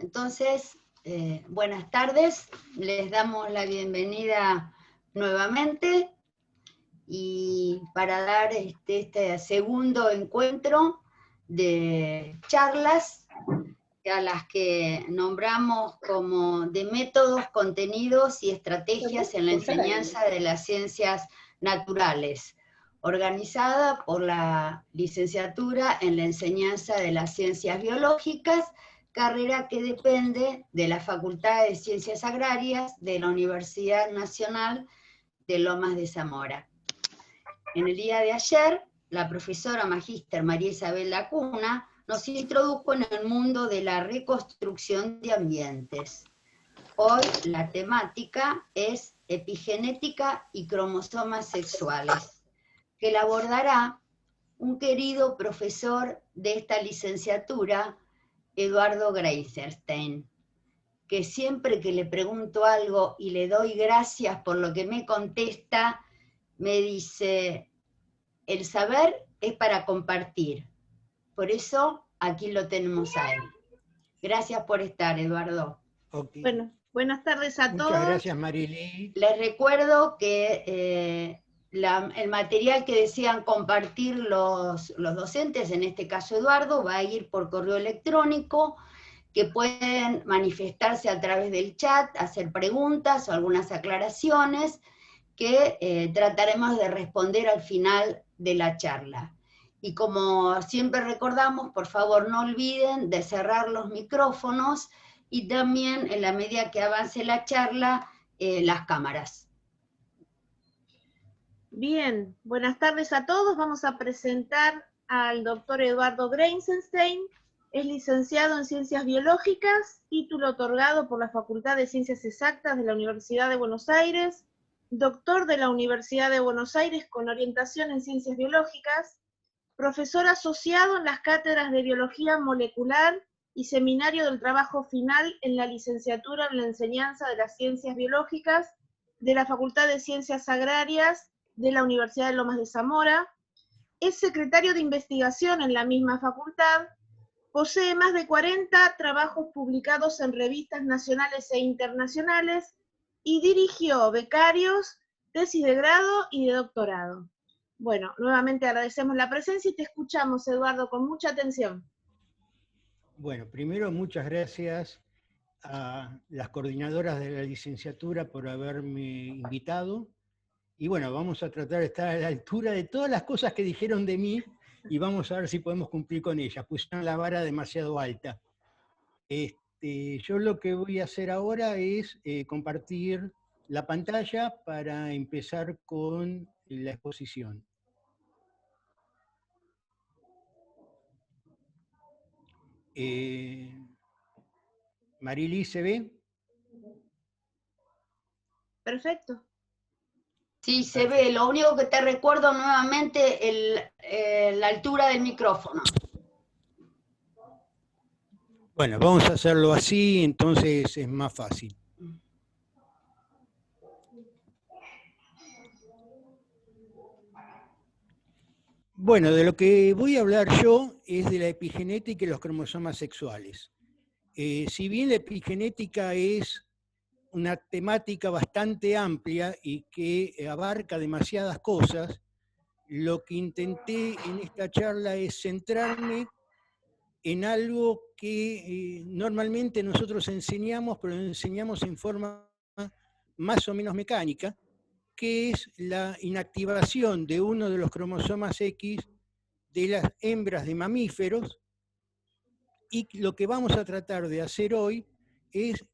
Entonces, buenas tardes, les damos la bienvenida nuevamente y para dar este segundo encuentro de charlas a las que nombramos como de métodos, contenidos y estrategias en la enseñanza de las ciencias naturales, organizada por la licenciatura en la enseñanza de las ciencias biológicas, carrera que depende de la Facultad de Ciencias Agrarias de la Universidad Nacional de Lomas de Zamora. En el día de ayer, la profesora magíster María Isabel Lacuna nos introdujo en el mundo de la reconstrucción de ambientes. Hoy la temática es epigenética y cromosomas sexuales, que la abordará un querido profesor de esta licenciatura, Eduardo Greisenstein, que siempre que le pregunto algo y le doy gracias por lo que me contesta, me dice, el saber es para compartir. Por eso aquí lo tenemos a él. Gracias por estar, Eduardo. Okay. Bueno, buenas tardes a todos. Muchas gracias, Marily. Les recuerdo que el material que desean compartir los docentes, en este caso Eduardo, va a ir por correo electrónico, que pueden manifestarse a través del chat, hacer preguntas o algunas aclaraciones que trataremos de responder al final de la charla. Y como siempre recordamos, por favor no olviden de cerrar los micrófonos y también en la medida que avance la charla, las cámaras. Bien, buenas tardes a todos. Vamos a presentar al doctor Eduardo Greisenstein. Es licenciado en Ciencias Biológicas, título otorgado por la Facultad de Ciencias Exactas de la Universidad de Buenos Aires, doctor de la Universidad de Buenos Aires con orientación en Ciencias Biológicas, profesor asociado en las cátedras de Biología Molecular y Seminario del Trabajo Final en la licenciatura en la Enseñanza de las Ciencias Biológicas de la Facultad de Ciencias Agrarias de la Universidad de Lomas de Zamora, es secretario de investigación en la misma facultad, posee más de 40 trabajos publicados en revistas nacionales e internacionales y dirigió becarios, tesis de grado y de doctorado. Bueno, nuevamente agradecemos la presencia y te escuchamos, Eduardo, con mucha atención. Bueno, primero muchas gracias a las coordinadoras de la licenciatura por haberme invitado. Y bueno, vamos a tratar de estar a la altura de todas las cosas que dijeron de mí y vamos a ver si podemos cumplir con ellas. Pusieron la vara demasiado alta. Yo lo que voy a hacer ahora es compartir la pantalla para empezar con la exposición. Marily, ¿se ve? Perfecto. Sí, se ve. Lo único que te recuerdo nuevamente la altura del micrófono. Bueno, vamos a hacerlo así, entonces es más fácil. Bueno, de lo que voy a hablar yo es de la epigenética y los cromosomas sexuales. Si bien la epigenética es una temática bastante amplia y que abarca demasiadas cosas, lo que intenté en esta charla es centrarme en algo que normalmente nosotros enseñamos, pero lo enseñamos en forma más o menos mecánica, que es la inactivación de uno de los cromosomas X de las hembras de mamíferos, y lo que vamos a tratar de hacer hoy es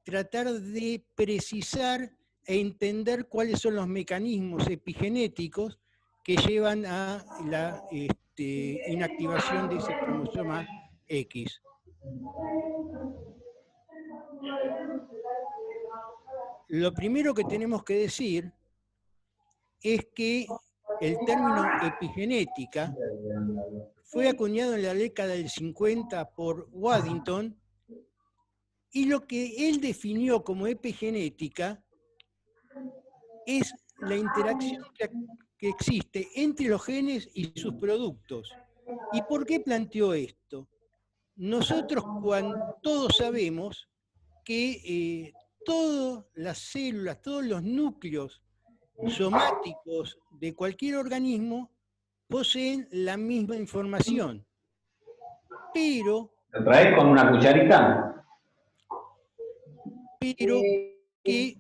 tratar de precisar e entender cuáles son los mecanismos epigenéticos que llevan a la inactivación de ese cromosoma X. Lo primero que tenemos que decir es que el término epigenética fue acuñado en la década del 50 por Waddington, y lo que él definió como epigenética es la interacción que existe entre los genes y sus productos. ¿Y por qué planteó esto? nosotros todos sabemos que todas las células, todos los núcleos somáticos de cualquier organismo poseen la misma información, pero ¿Lo traes con una cucharita? que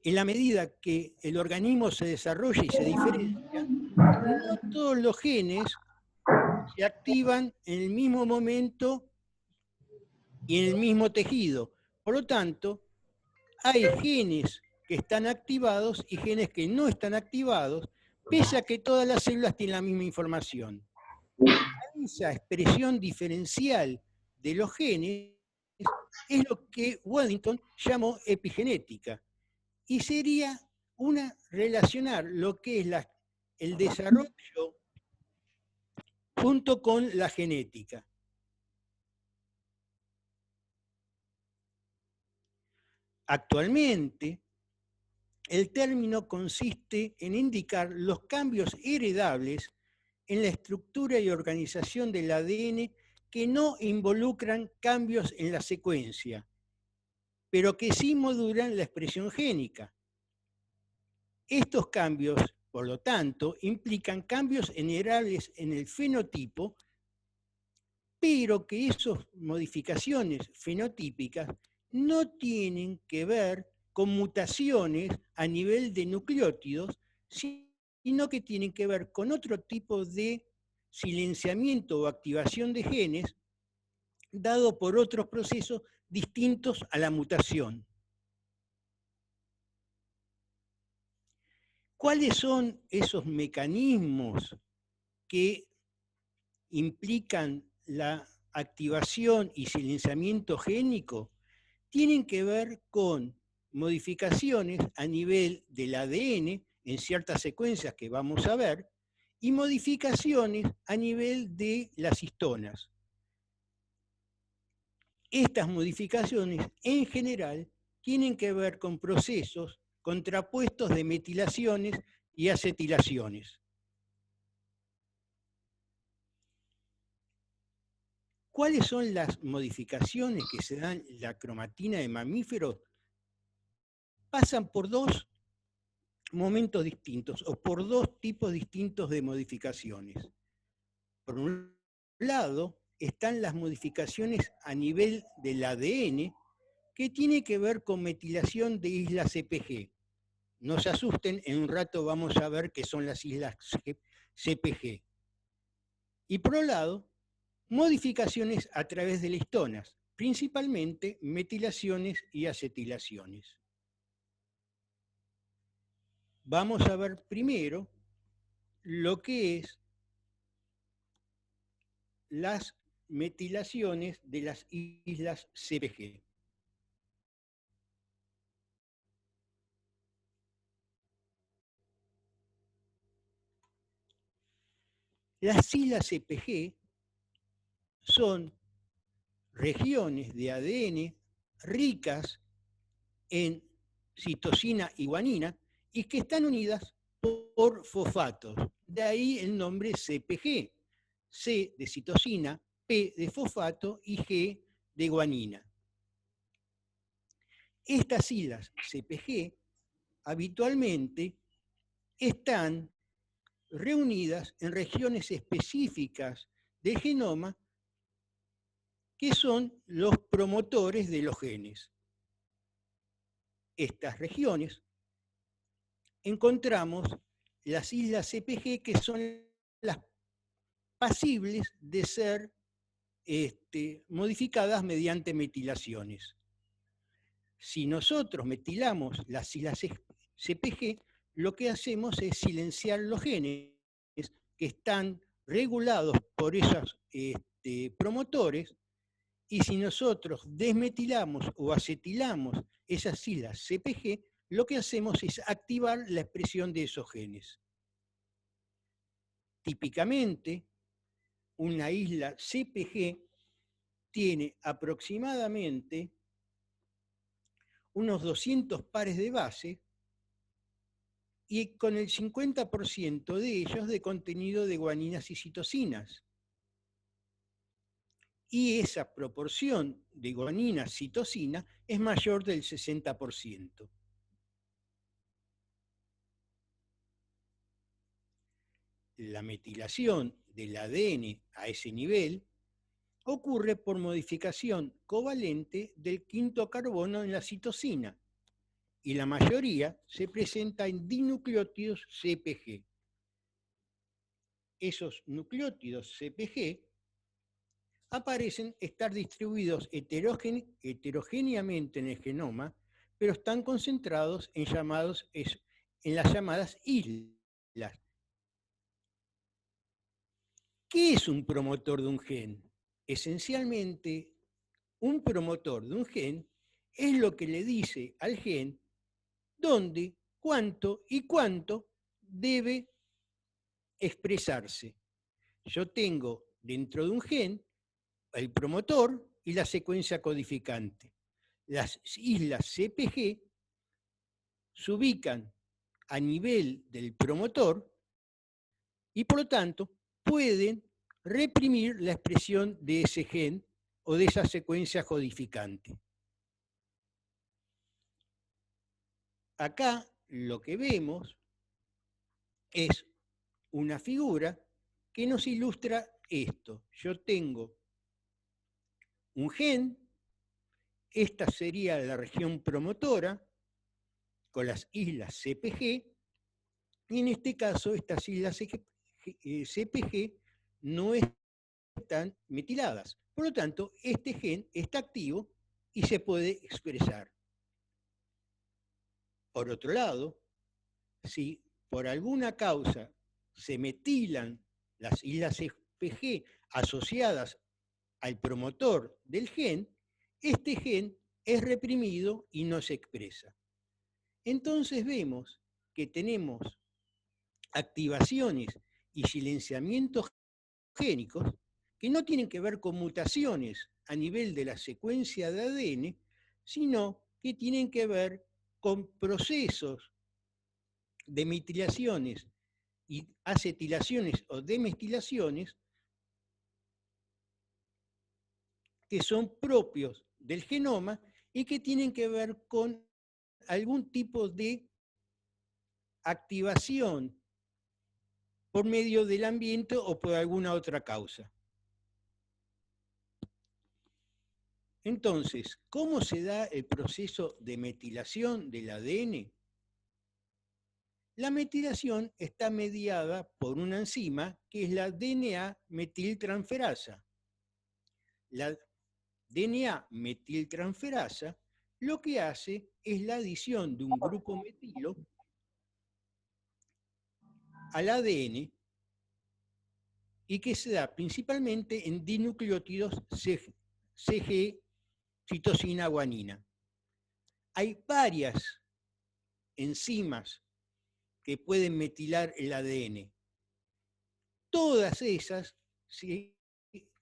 en la medida que el organismo se desarrolla y se diferencia, no todos los genes se activan en el mismo momento y en el mismo tejido. Por lo tanto, hay genes que están activados y genes que no están activados, pese a que todas las células tienen la misma información. Esa expresión diferencial de los genes es lo que Waddington llamó epigenética. Y sería relacionar lo que es el desarrollo junto con la genética. Actualmente, el término consiste en indicar los cambios heredables en la estructura y organización del ADN que no involucran cambios en la secuencia, pero que sí modulan la expresión génica. Estos cambios, por lo tanto, implican cambios heredables en el fenotipo, pero que esas modificaciones fenotípicas no tienen que ver con mutaciones a nivel de nucleótidos, sino que tienen que ver con otro tipo de silenciamiento o activación de genes dado por otros procesos distintos a la mutación. ¿Cuáles son esos mecanismos que implican la activación y silenciamiento génico? Tienen que ver con modificaciones a nivel del ADN en ciertas secuencias que vamos a ver y modificaciones a nivel de las histonas. Estas modificaciones en general tienen que ver con procesos contrapuestos de metilaciones y acetilaciones. ¿Cuáles son las modificaciones que se dan en la cromatina de mamíferos? Pasan por dos momentos distintos o por dos tipos distintos de modificaciones. Por un lado, están las modificaciones a nivel del ADN que tiene que ver con metilación de islas CpG. No se asusten, en un rato vamos a ver qué son las islas CpG. Y por otro lado, modificaciones a través de las histonas, principalmente metilaciones y acetilaciones. Vamos a ver primero lo que es las metilaciones de las islas CpG. Las islas CpG son regiones de ADN ricas en citosina y guanina y que están unidas por fosfatos. De ahí el nombre CpG. C de citosina, P de fosfato y G de guanina. Estas islas CpG habitualmente están reunidas en regiones específicas del genoma que son los promotores de los genes. Estas regiones encontramos las islas CpG que son las pasibles de ser modificadas mediante metilaciones. Si nosotros metilamos las islas CpG, lo que hacemos es silenciar los genes que están regulados por esos promotores, y si nosotros desmetilamos o acetilamos esas islas CpG, lo que hacemos es activar la expresión de esos genes. Típicamente, una isla CpG tiene aproximadamente unos 200 pares de base y con el 50% de ellos de contenido de guaninas y citosinas. y esa proporción de guanina-citosina es mayor del 60%. La metilación del ADN a ese nivel ocurre por modificación covalente del quinto carbono en la citosina, y la mayoría se presenta en dinucleótidos CpG. Esos nucleótidos CpG aparecen estar distribuidos heterogéneamente en el genoma, pero están concentrados en las llamadas islas. ¿Qué es un promotor de un gen? Esencialmente, un promotor de un gen es lo que le dice al gen dónde, cuánto y cuánto debe expresarse. Yo tengo dentro de un gen el promotor y la secuencia codificante. Las islas CpG se ubican a nivel del promotor y por lo tanto pueden reprimir la expresión de ese gen o de esa secuencia codificante. Acá lo que vemos es una figura que nos ilustra esto. Yo tengo un gen, esta sería la región promotora, con las islas CpG, y en este caso estas islas CpG no están metiladas. Por lo tanto, este gen está activo y se puede expresar. Por otro lado, si por alguna causa se metilan las islas CpG asociadas al promotor del gen, este gen es reprimido y no se expresa. Entonces vemos que tenemos activaciones y silenciamientos génicos que no tienen que ver con mutaciones a nivel de la secuencia de ADN, sino que tienen que ver con procesos de metilaciones y acetilaciones o demestilaciones que son propios del genoma y que tienen que ver con algún tipo de activación por medio del ambiente o por alguna otra causa. Entonces, ¿cómo se da el proceso de metilación del ADN? La metilación está mediada por una enzima que es la DNA metiltransferasa. La DNA metiltransferasa lo que hace es la adición de un grupo metilo al ADN y que se da principalmente en dinucleótidos CG, citosina, guanina. Hay varias enzimas que pueden metilar el ADN. Todas esas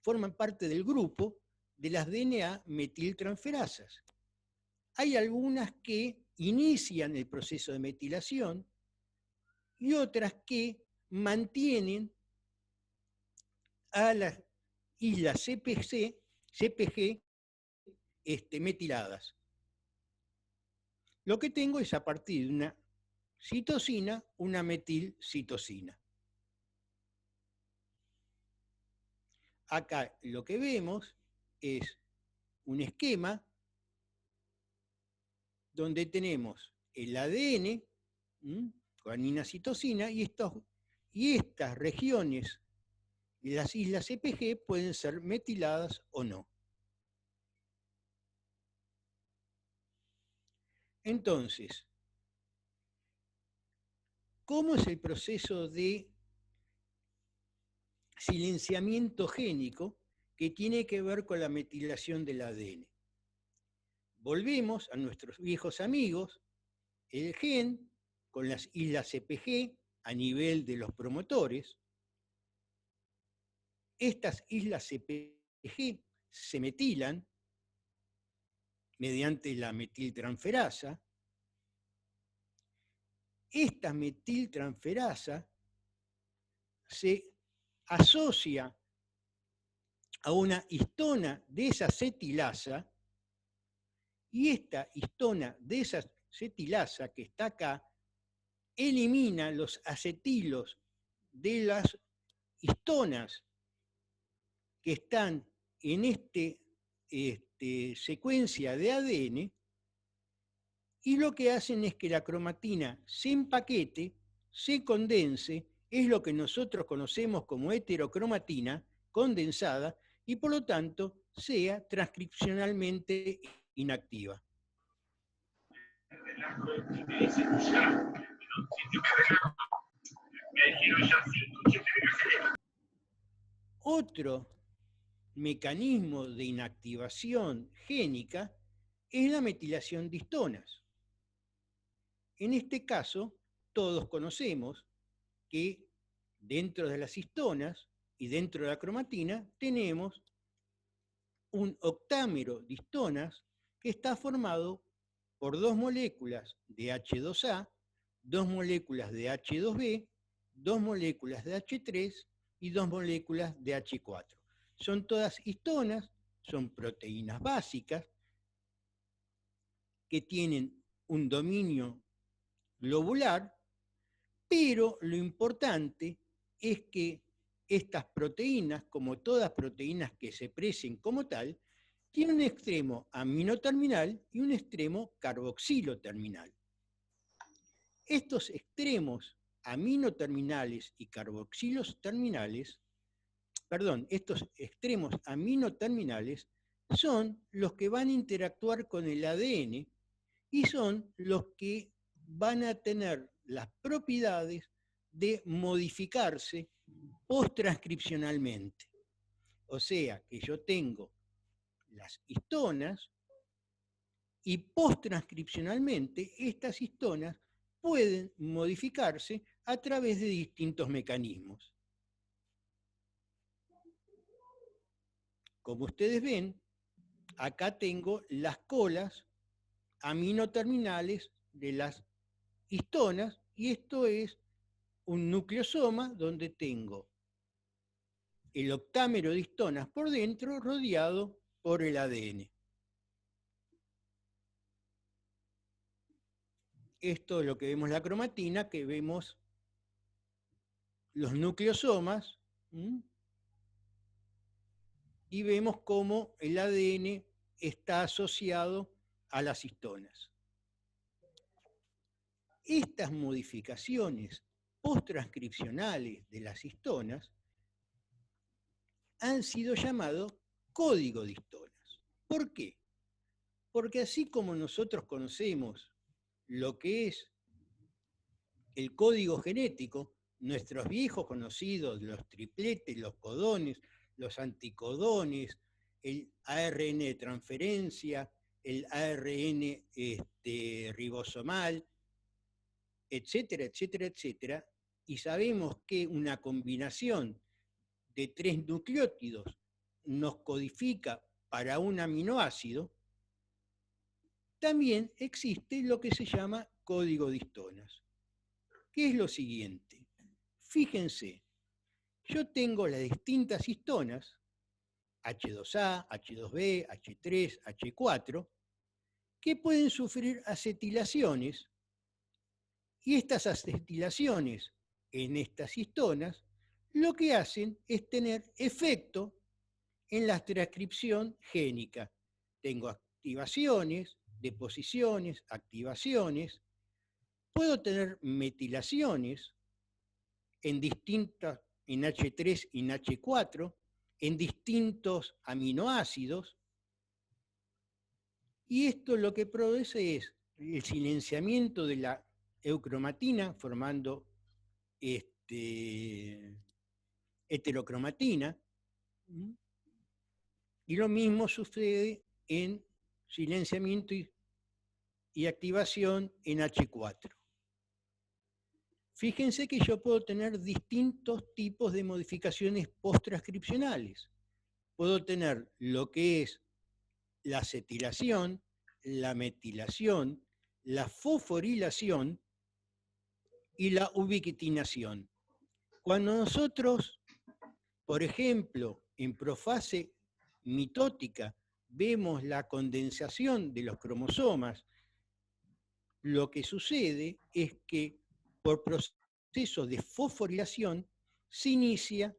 forman parte del grupo de las DNA metiltransferasas. Hay algunas que inician el proceso de metilación y otras que mantienen a las islas CpG metiladas. Lo que tengo es a partir de una citosina, una metilcitosina. Acá lo que vemos es un esquema donde tenemos el ADN, guanina-citosina, y estas regiones de las islas CpG pueden ser metiladas o no. Entonces, ¿cómo es el proceso de silenciamiento génico que tiene que ver con la metilación del ADN? Volvemos a nuestros viejos amigos, el gen con las islas CpG a nivel de los promotores. Estas islas CpG se metilan mediante la metiltransferasa. Esta metiltransferasa se asocia a una histona desacetilasa, y esta histona desacetilasa que está acá elimina los acetilos de las histonas que están en secuencia de ADN, y lo que hacen es que la cromatina se empaquete, se condense, es lo que nosotros conocemos como heterocromatina condensada, y por lo tanto sea transcripcionalmente inactiva. Otro mecanismo de inactivación génica es la metilación de histonas. En este caso, todos conocemos que dentro de las histonas y dentro de la cromatina tenemos un octámero de histonas que está formado por 2 moléculas de H2A, 2 moléculas de H2B, 2 moléculas de H3 y 2 moléculas de H4. Son todas histonas, son proteínas básicas que tienen un dominio globular, pero lo importante es que estas proteínas, como todas proteínas que se expresen como tal, tienen un extremo aminoterminal y un extremo carboxiloterminal. Estos extremos aminoterminales y carboxiloterminales, estos extremos aminoterminales son los que van a interactuar con el ADN y son los que van a tener las propiedades de modificarse post-transcripcionalmente. O sea que yo tengo las histonas y post-transcripcionalmente estas histonas pueden modificarse a través de distintos mecanismos. Como ustedes ven, acá tengo las colas aminoterminales de las histonas, y esto es un nucleosoma donde tengo el octámero de histonas por dentro rodeado por el ADN. Esto es lo que vemos en la cromatina, que vemos los nucleosomas, y vemos cómo el ADN está asociado a las histonas. Estas modificaciones post-transcripcionales de las histonas han sido llamados código de histonas. ¿Por qué? Porque así como nosotros conocemos lo que es el código genético, nuestros viejos conocidos, los tripletes, los codones, los anticodones, el ARN de transferencia, el ARN ribosomal, etcétera, etcétera, etcétera, y sabemos que una combinación de 3 nucleótidos nos codifica para un aminoácido, también existe lo que se llama código de histonas. ¿Qué es lo siguiente? Fíjense, yo tengo las distintas histonas, H2A, H2B, H3, H4, que pueden sufrir acetilaciones, y estas acetilaciones en estas histonas lo que hacen es tener efecto en la transcripción génica. Tengo activaciones, deposiciones, activaciones, puedo tener metilaciones en H3 y en H4, en distintos aminoácidos, y esto lo que produce es el silenciamiento de la eucromatina formando heterocromatina, y lo mismo sucede en silenciamiento y activación en H4. Fíjense que yo puedo tener distintos tipos de modificaciones post-transcripcionales. Puedo tener lo que es la acetilación, la metilación, la fosforilación y la ubiquitinación. Cuando nosotros, por ejemplo, en profase mitótica vemos la condensación de los cromosomas, lo que sucede es que por procesos de fosforilación se inicia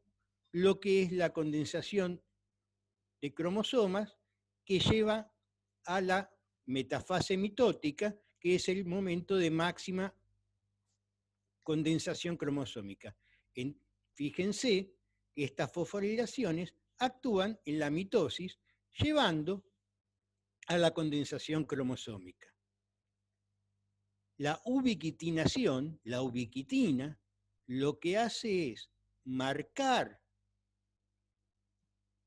lo que es la condensación de cromosomas que lleva a la metafase mitótica, que es el momento de máxima condensación cromosómica. Fíjense que estas fosforilaciones actúan en la mitosis, llevando a la condensación cromosómica. La ubiquitinación, la ubiquitina, lo que hace es marcar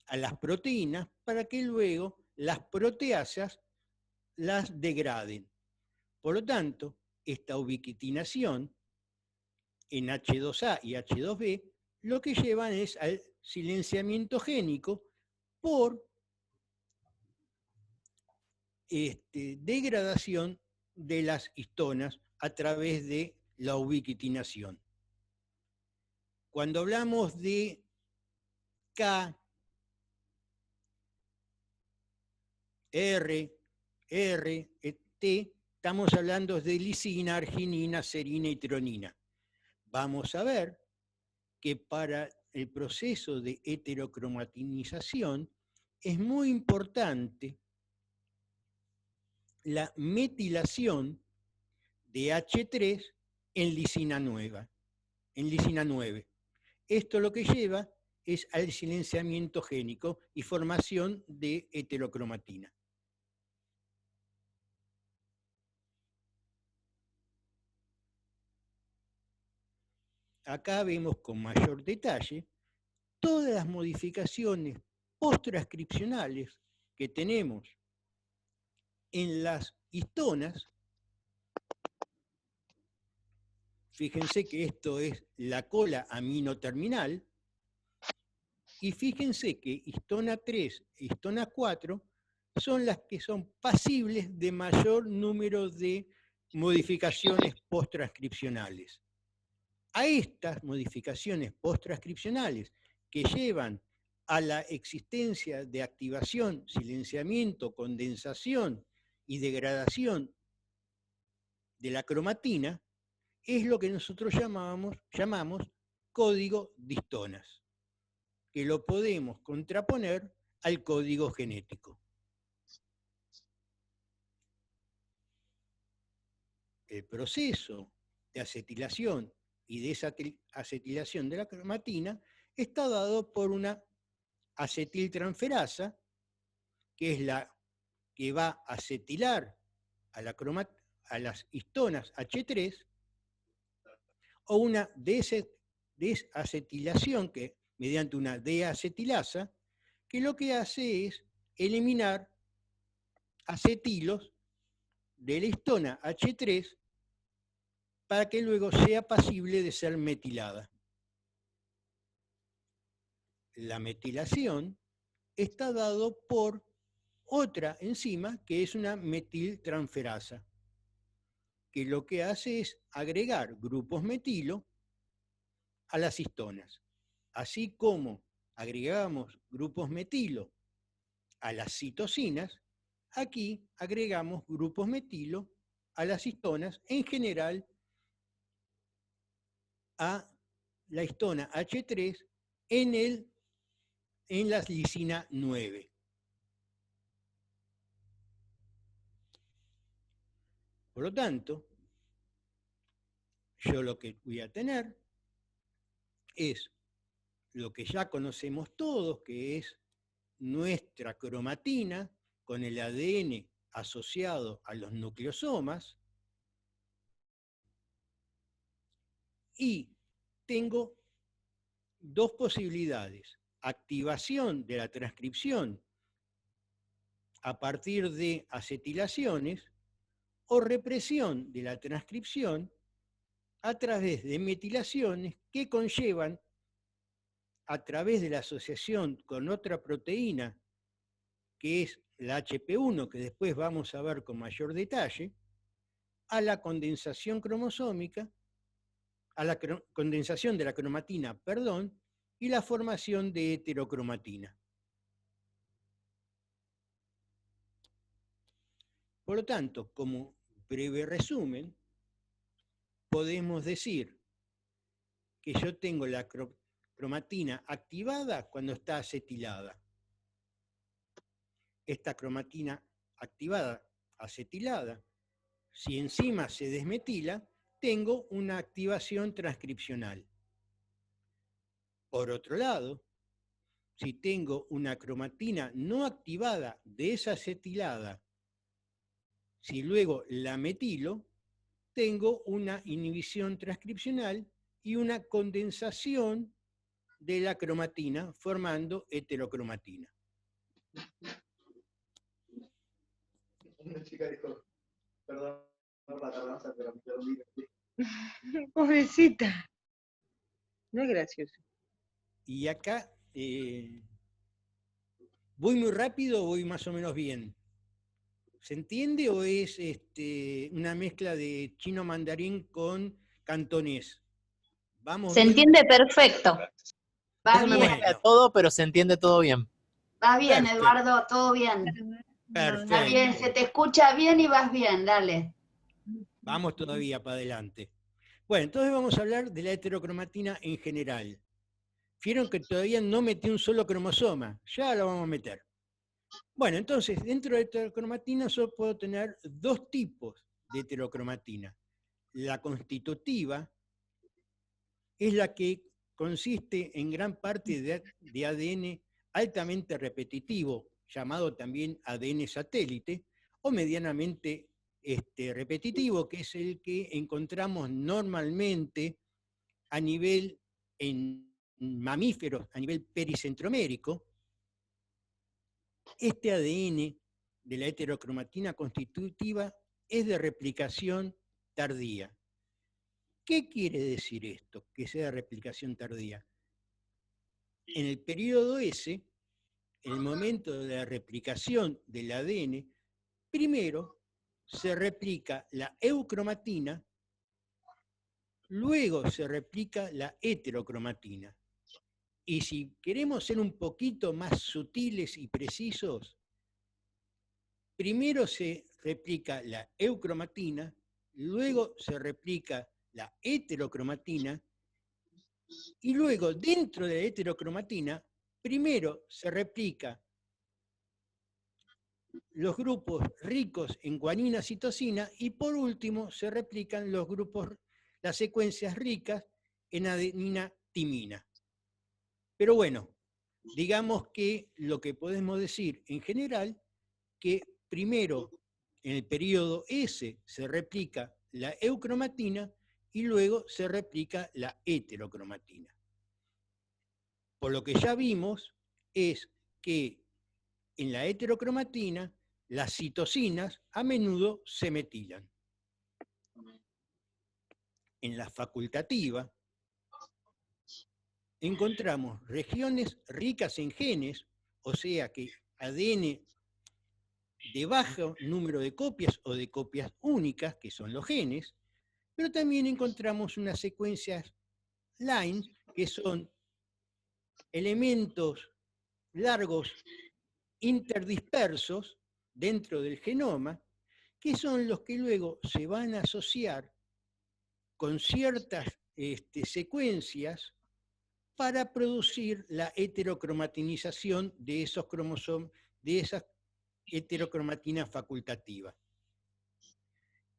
a las proteínas para que luego las proteasas las degraden. Por lo tanto, esta ubiquitinación en H2A y H2B lo que llevan es al silenciamiento génico por degradación de las histonas a través de la ubiquitinación. Cuando hablamos de K, R, T, estamos hablando de lisina, arginina, serina y tronina. Vamos a ver que para el proceso de heterocromatinización es muy importante la metilación de H3 en lisina 9. Esto lo que lleva es al silenciamiento génico y formación de heterocromatina. Acá vemos con mayor detalle todas las modificaciones post-transcripcionales que tenemos en las histonas. Fíjense que esto es la cola aminoterminal, y fíjense que histona 3 e histona 4 son las que son pasibles de mayor número de modificaciones post-transcripcionales. A estas modificaciones post-transcripcionales que llevan a la existencia de activación, silenciamiento, condensación y degradación de la cromatina, es lo que nosotros llamamos código de histonas, que lo podemos contraponer al código genético. El proceso de acetilación y desacetilación de la cromatina está dado por una acetiltransferasa, que es la que va a acetilar a las histonas H3, o una desacetilación que mediante una deacetilasa, que lo que hace es eliminar acetilos de la histona H3 para que luego sea pasible de ser metilada. La metilación está dado por otra enzima que es una metiltransferasa, que lo que hace es agregar grupos metilo a las histonas. Así como agregamos grupos metilo a las citosinas, aquí agregamos grupos metilo a las histonas, en general a la histona H3 en la lisina 9. Por lo tanto, yo lo que voy a tener es lo que ya conocemos todos, que es nuestra cromatina con el ADN asociado a los nucleosomas, y tengo dos posibilidades: activación de la transcripción a partir de acetilaciones o represión de la transcripción a través de metilaciones que conllevan, a través de la asociación con otra proteína, que es la HP1, que después vamos a ver con mayor detalle, a la condensación cromosómica, a la condensación de la cromatina, perdón, y la formación de heterocromatina. Por lo tanto, como breve resumen, podemos decir que yo tengo la cromatina activada cuando está acetilada. Esta cromatina activada, acetilada, si encima se desmetila, tengo una activación transcripcional. Por otro lado, si tengo una cromatina no activada desacetilada, si luego la metilo, tengo una inhibición transcripcional y una condensación de la cromatina formando heterocromatina. Una chica dijo, perdón por la tardanza, pero me dormí. Pobrecita. No es gracioso. Y acá, ¿voy muy rápido o voy más o menos bien? ¿Se entiende o es una mezcla de chino mandarín con cantonés? ¿Vamos Se bien? entiende perfecto. Va Es una bien, mezcla de todo, pero se entiende todo bien. va bien, Perfecto. Eduardo, todo bien. Está bien, se Perfecto. te escucha bien y vas bien, dale. Vamos todavía para adelante. Bueno, entonces vamos a hablar de la heterocromatina en general. Vieron que todavía no metí un solo cromosoma, ya lo vamos a meter. Bueno, entonces, dentro de la heterocromatina yo puedo tener dos tipos de heterocromatina. La constitutiva es la que consiste en gran parte de ADN altamente repetitivo, llamado también ADN satélite, o medianamente repetitivo, que es el que encontramos normalmente a nivel en mamíferos, a nivel pericentromérico. Este ADN de la heterocromatina constitutiva es de replicación tardía. ¿Qué quiere decir esto, que sea de replicación tardía? En el periodo S, el momento de la replicación del ADN, primero se replica la eucromatina, luego se replica la heterocromatina. Y si queremos ser un poquito más sutiles y precisos, primero se replica la eucromatina, luego se replica la heterocromatina, y luego dentro de la heterocromatina, primero se replica los grupos ricos en guanina, citosina, y por último se replican los grupos, las secuencias ricas en adenina, timina. Pero bueno, digamos que lo que podemos decir en general, que primero en el periodo S se replica la eucromatina y luego se replica la heterocromatina. Por lo que ya vimos es que en la heterocromatina las citosinas a menudo se metilan. En la facultativa encontramos regiones ricas en genes, o sea que ADN de bajo número de copias o de copias únicas, que son los genes, pero también encontramos unas secuencias line, que son elementos largos interdispersos dentro del genoma, que son los que luego se van a asociar con ciertas secuencias para producir la heterocromatinización de esos cromosomas, de esas heterocromatina facultativa.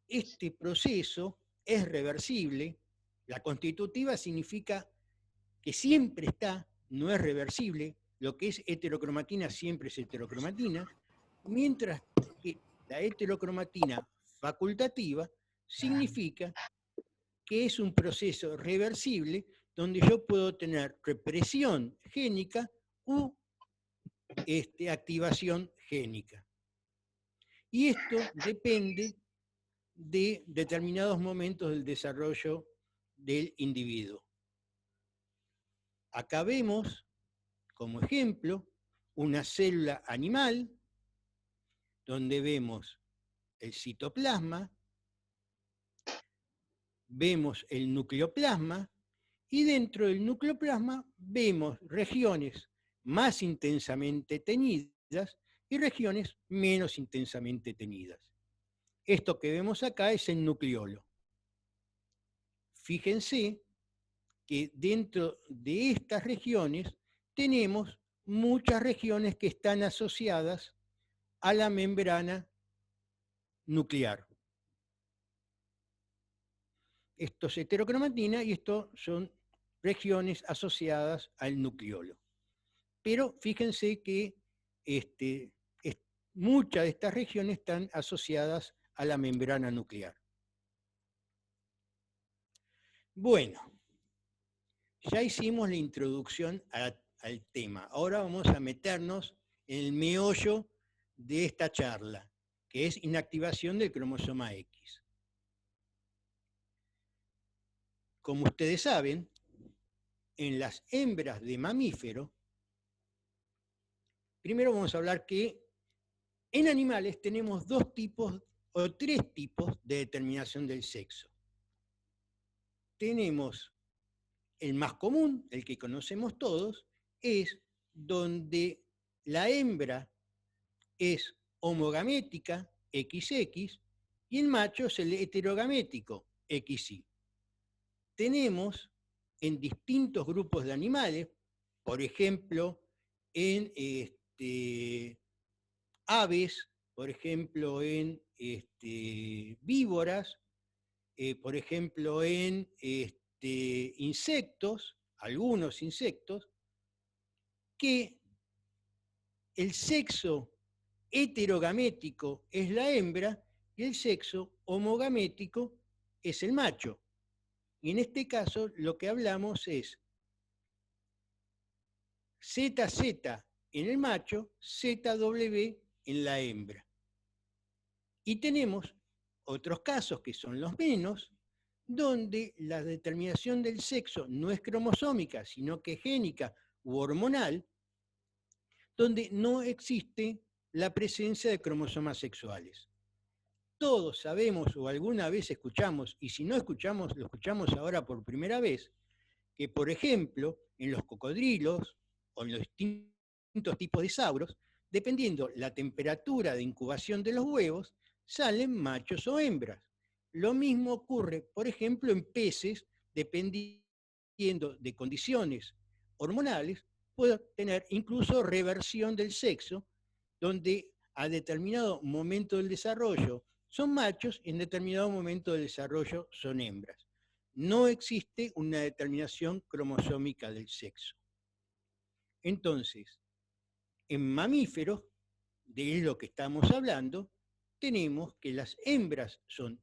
Este proceso es reversible. La constitutiva significa que siempre está, no es reversible. Lo que es heterocromatina siempre es heterocromatina, mientras que la heterocromatina facultativa significa que es un proceso reversible donde yo puedo tener represión génica u activación génica. Y esto depende de determinados momentos del desarrollo del individuo. Acá vemos, como ejemplo, una célula animal, donde vemos el citoplasma, vemos el nucleoplasma, Y dentro del nucleoplasma vemos regiones más intensamente teñidas y regiones menos intensamente teñidas. Esto que vemos acá es el nucleolo. Fíjense que dentro de estas regiones tenemos muchas regiones que están asociadas a la membrana nuclear. Esto es heterocromatina y esto son regiones asociadas al nucleolo. Pero fíjense que muchas de estas regiones están asociadas a la membrana nuclear. Bueno, ya hicimos la introducción al tema. Ahora vamos a meternos en el meollo de esta charla, que es inactivación del cromosoma X. Como ustedes saben, en las hembras de mamífero, primero vamos a hablar que en animales tenemos dos tipos o tres tipos de determinación del sexo. Tenemos el más común, el que conocemos todos, es donde la hembra es homogamética, XX, y el macho es el heterogamético, XY. Tenemos en distintos grupos de animales, por ejemplo, en aves, por ejemplo, en víboras, por ejemplo, en insectos, algunos insectos, que el sexo heterogamético es la hembra y el sexo homogamético es el macho. Y en este caso lo que hablamos es ZZ en el macho, ZW en la hembra. Y tenemos otros casos que son los menos, donde la determinación del sexo no es cromosómica, sino que génica u hormonal, donde no existe la presencia de cromosomas sexuales. Todos sabemos o alguna vez escuchamos, y si no escuchamos, lo escuchamos ahora por primera vez, que por ejemplo en los cocodrilos o en los distintos tipos de sauros, dependiendo la temperatura de incubación de los huevos, salen machos o hembras. Lo mismo ocurre, por ejemplo, en peces, dependiendo de condiciones hormonales, puede tener incluso reversión del sexo, donde a determinado momento del desarrollo son machos y en determinado momento del desarrollo son hembras. No existe una determinación cromosómica del sexo. Entonces, en mamíferos, de lo que estamos hablando, tenemos que las hembras son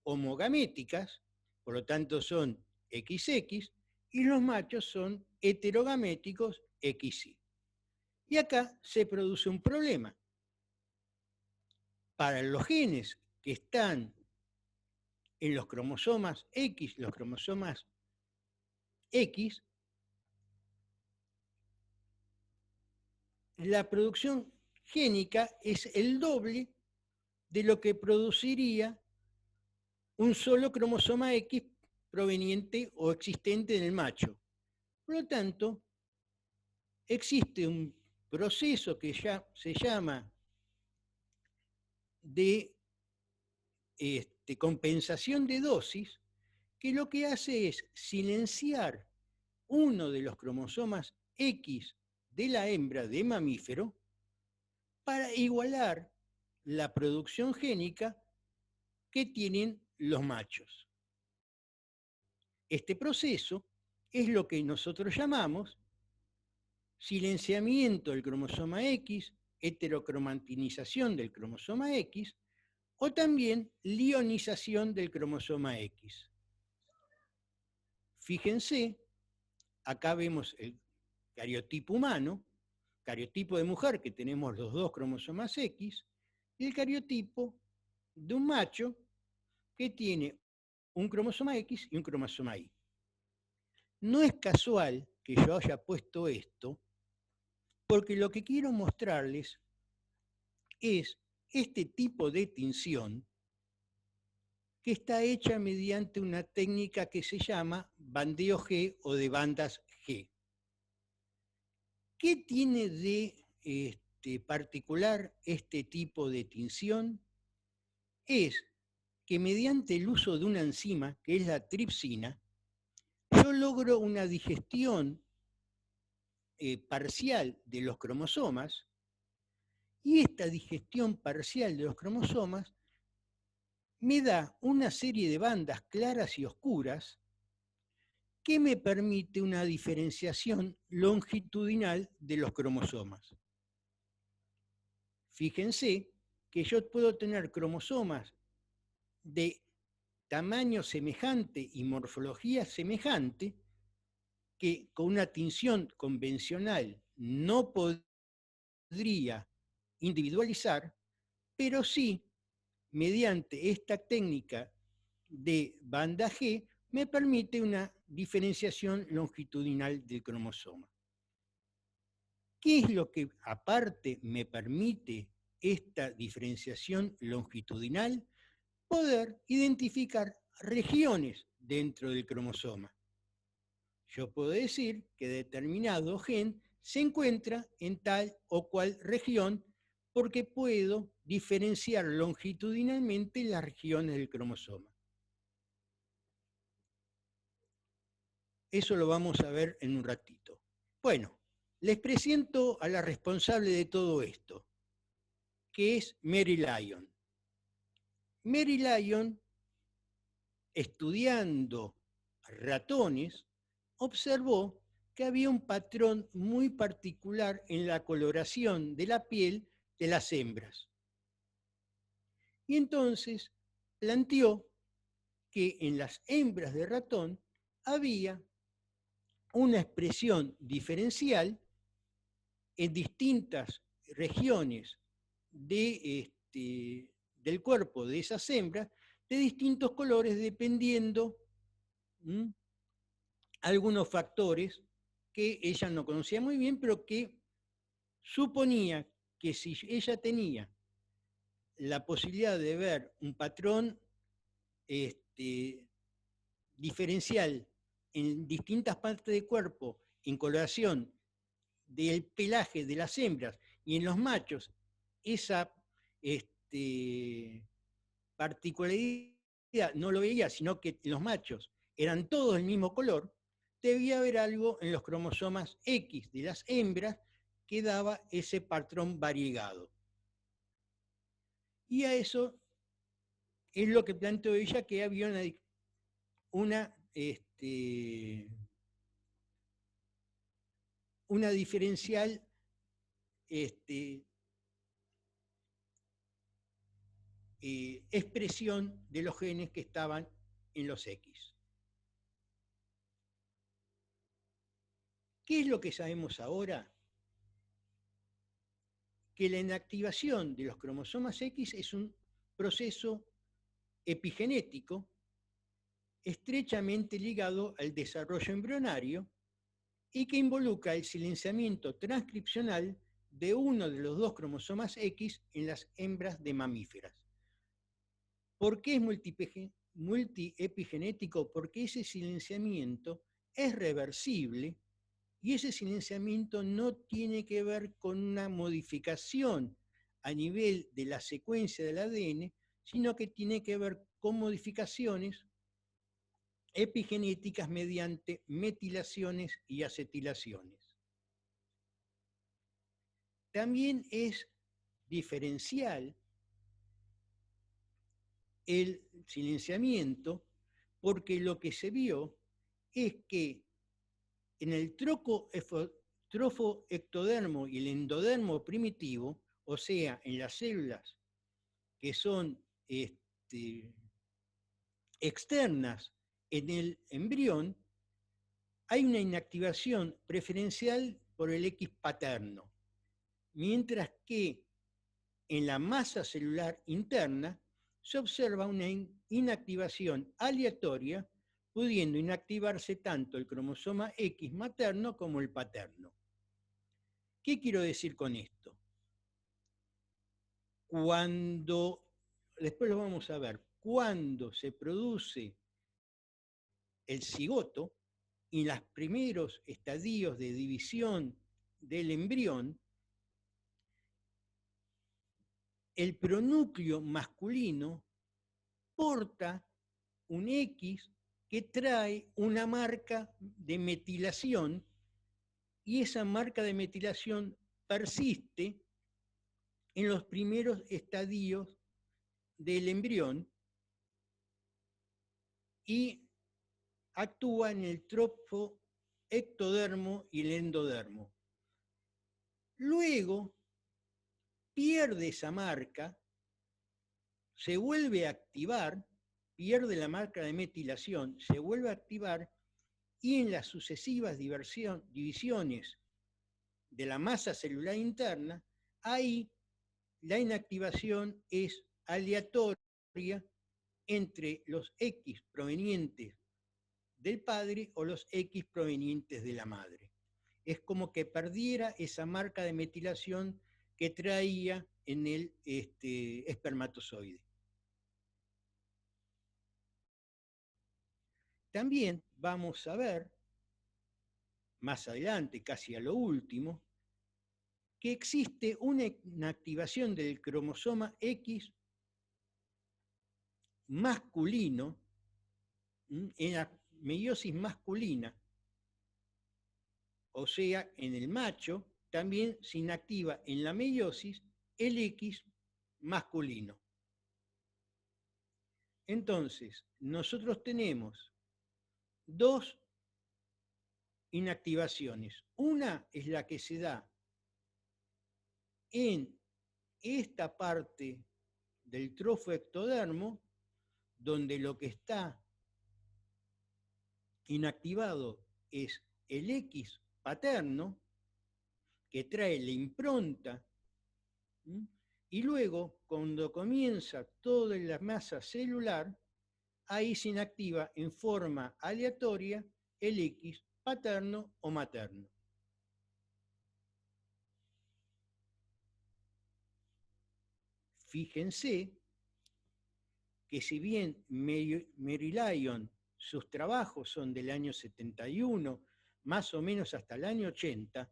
homogaméticas, por lo tanto son XX, y los machos son heterogaméticos, XY. Y acá se produce un problema. Para los genes que están en los cromosomas X, los cromosomas X, la producción génica es el doble de lo que produciría un solo cromosoma X proveniente o existente en el macho. Por lo tanto, existe un proceso que ya se llama de compensación de dosis, que lo que hace es silenciar uno de los cromosomas X de la hembra de mamífero para igualar la producción génica que tienen los machos. Este proceso es lo que nosotros llamamos silenciamiento del cromosoma X, heterocromatinización del cromosoma X, o también lionización del cromosoma X. Fíjense, acá vemos el cariotipo humano, cariotipo de mujer, que tenemos los dos cromosomas X, y el cariotipo de un macho, que tiene un cromosoma X y un cromosoma Y. No es casual que yo haya puesto esto, porque lo que quiero mostrarles es este tipo de tinción que está hecha mediante una técnica que se llama bandeo G o de bandas G. ¿Qué tiene de particular este tipo de tinción? Es que mediante el uso de una enzima, que es la tripsina, yo logro una digestión parcial de los cromosomas, y esta digestión parcial de los cromosomas me da una serie de bandas claras y oscuras que me permite una diferenciación longitudinal de los cromosomas. Fíjense que yo puedo tener cromosomas de tamaño semejante y morfología semejante que con una tinción convencional no podría individualizar, pero sí, mediante esta técnica de banda G, me permite una diferenciación longitudinal del cromosoma. ¿Qué es lo que aparte me permite esta diferenciación longitudinal? Poder identificar regiones dentro del cromosoma. Yo puedo decir que determinado gen se encuentra en tal o cual región porque puedo diferenciar longitudinalmente las regiones del cromosoma. Eso lo vamos a ver en un ratito. Bueno, les presento a la responsable de todo esto, que es Mary Lyon. Mary Lyon, estudiando ratones, observó que había un patrón muy particular en la coloración de la piel de las hembras. Y entonces planteó que en las hembras de ratón había una expresión diferencial en distintas regiones del cuerpo de esas hembras de distintos colores dependiendo algunos factores que ella no conocía muy bien, pero que suponía que si ella tenía la posibilidad de ver un patrón diferencial en distintas partes del cuerpo en coloración del pelaje de las hembras y en los machos, esa particularidad no lo veía, sino que los machos eran todos del mismo color, debía haber algo en los cromosomas X de las hembras que daba ese patrón variegado. Y a eso es lo que planteó ella, que había una diferencial expresión de los genes que estaban en los X. ¿Qué es lo que sabemos ahora? Que la inactivación de los cromosomas X es un proceso epigenético estrechamente ligado al desarrollo embrionario y que involucra el silenciamiento transcripcional de uno de los dos cromosomas X en las hembras de mamíferas. ¿Por qué es multiepigenético? Porque ese silenciamiento es reversible y ese silenciamiento no tiene que ver con una modificación a nivel de la secuencia del ADN, sino que tiene que ver con modificaciones epigenéticas mediante metilaciones y acetilaciones. También es diferencial el silenciamiento porque lo que se vio es que en el trofoectodermo y el endodermo primitivo, o sea, en las células que son externas en el embrión, hay una inactivación preferencial por el X paterno, mientras que en la masa celular interna se observa una inactivación aleatoria, pudiendo inactivarse tanto el cromosoma X materno como el paterno. ¿Qué quiero decir con esto? Después lo vamos a ver, cuando se produce el cigoto y en los primeros estadios de división del embrión, el pronúcleo masculino porta un X que trae una marca de metilación, y esa marca de metilación persiste en los primeros estadios del embrión y actúa en el trofo ectodermo y el endodermo. Luego pierde esa marca, se vuelve a activar, pierde la marca de metilación, se vuelve a activar, y en las sucesivas divisiones de la masa celular interna, ahí la inactivación es aleatoria entre los X provenientes del padre o los X provenientes de la madre. Es como que perdiera esa marca de metilación que traía en el espermatozoide. También vamos a ver, más adelante, casi a lo último, que existe una inactivación del cromosoma X masculino, en la meiosis masculina, o sea, en el macho, también se inactiva en la meiosis el X masculino. Entonces, nosotros tenemos dos inactivaciones. Una es la que se da en esta parte del trofo ectodermo, donde lo que está inactivado es el X paterno, que trae la impronta, y luego, cuando comienza toda la masa celular, ahí se inactiva en forma aleatoria el X paterno o materno. Fíjense que si bien Mary Lyon, sus trabajos son del año 71, más o menos hasta el año 80,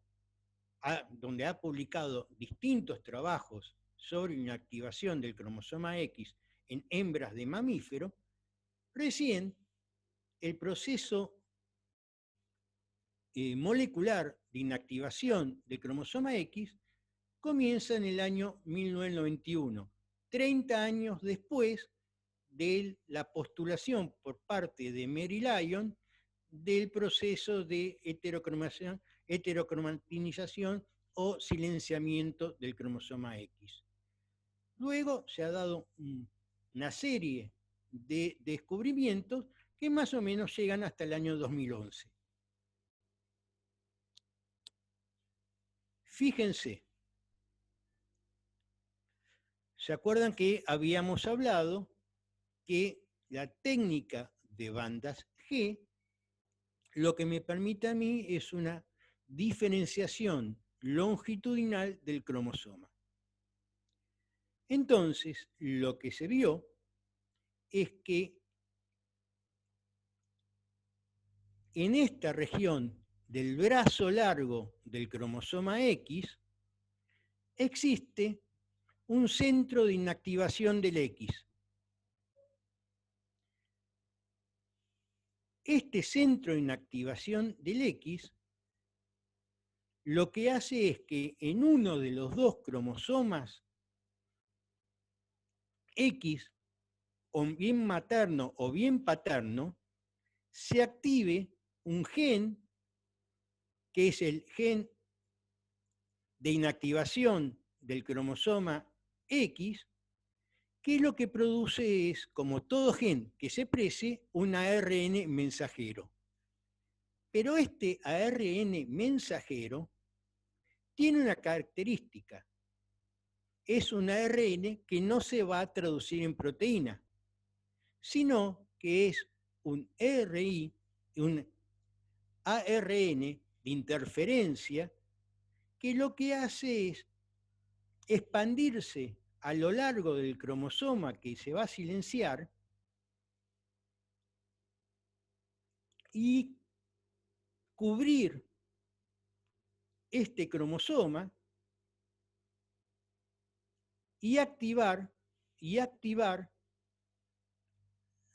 donde ha publicado distintos trabajos sobre inactivación del cromosoma X en hembras de mamífero, recién el proceso molecular de inactivación del cromosoma X comienza en el año 1991, 30 años después de la postulación por parte de Mary Lyon del proceso de heterocromatización o silenciamiento del cromosoma X. Luego se ha dado una serie de descubrimientos que más o menos llegan hasta el año 2011. Fíjense, ¿se acuerdan que habíamos hablado que la técnica de bandas G lo que me permite a mí es una diferenciación longitudinal del cromosoma? Entonces, lo que se vio es que en esta región del brazo largo del cromosoma X existe un centro de inactivación del X. Este centro de inactivación del X lo que hace es que en uno de los dos cromosomas X, o bien materno o bien paterno, se active un gen, que es el gen de inactivación del cromosoma X, que lo que produce es, como todo gen que se exprese, un ARN mensajero. Pero este ARN mensajero tiene una característica. Es un ARN que no se va a traducir en proteína, sino que es un ARN de interferencia que lo que hace es expandirse a lo largo del cromosoma que se va a silenciar y cubrir este cromosoma y activar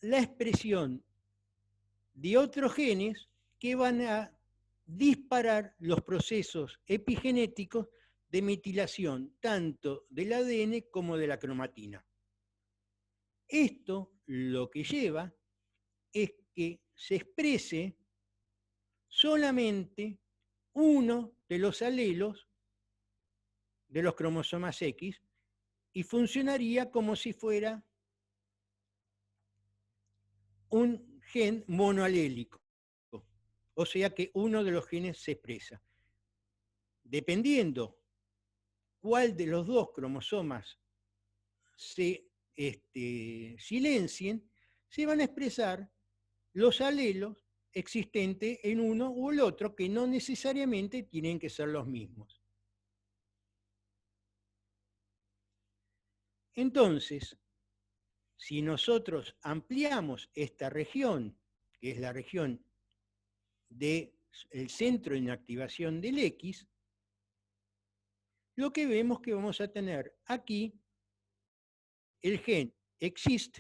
la expresión de otros genes que van a disparar los procesos epigenéticos de metilación tanto del ADN como de la cromatina. Esto lo que lleva es que se exprese solamente uno de los alelos de los cromosomas X y funcionaría como si fuera un gen monoalélico, o sea que uno de los genes se expresa. Dependiendo cuál de los dos cromosomas se silencien, se van a expresar los alelos existentes en uno u el otro, que no necesariamente tienen que ser los mismos. Entonces, si nosotros ampliamos esta región, que es la región del centro de inactivación del X, lo que vemos que vamos a tener aquí el gen exist,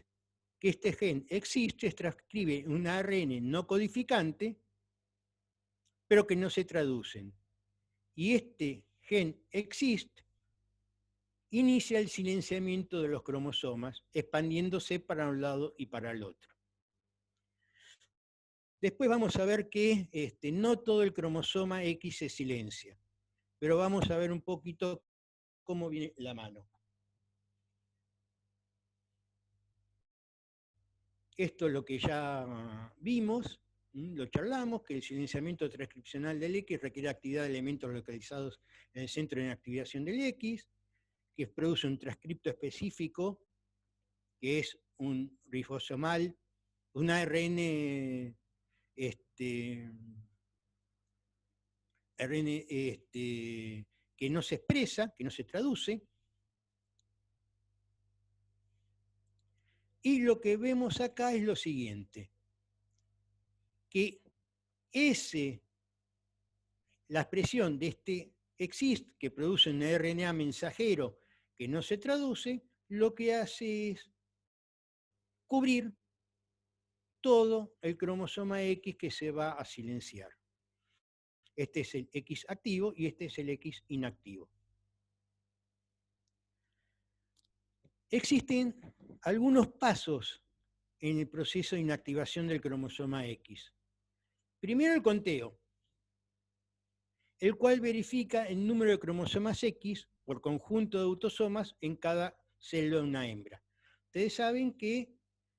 que este gen exist se transcribe en un ARN no codificante, pero que no se traducen. Y este gen exist inicia el silenciamiento de los cromosomas, expandiéndose para un lado y para el otro. Después vamos a ver que no todo el cromosoma X se silencia, pero vamos a ver un poquito cómo viene la mano. Esto es lo que ya vimos, lo charlamos, que el silenciamiento transcripcional del X requiere actividad de elementos localizados en el centro de inactivación del X, que produce un transcripto específico, que es un ribosomal, un ARN, que no se expresa, que no se traduce. Y lo que vemos acá es lo siguiente, que la expresión de este exist, que produce un RNA mensajero que no se traduce, lo que hace es cubrir todo el cromosoma X que se va a silenciar. Este es el X activo y este es el X inactivo. Existen algunos pasos en el proceso de inactivación del cromosoma X. Primero el conteo, el cual verifica el número de cromosomas X por conjunto de autosomas en cada célula de una hembra. Ustedes saben que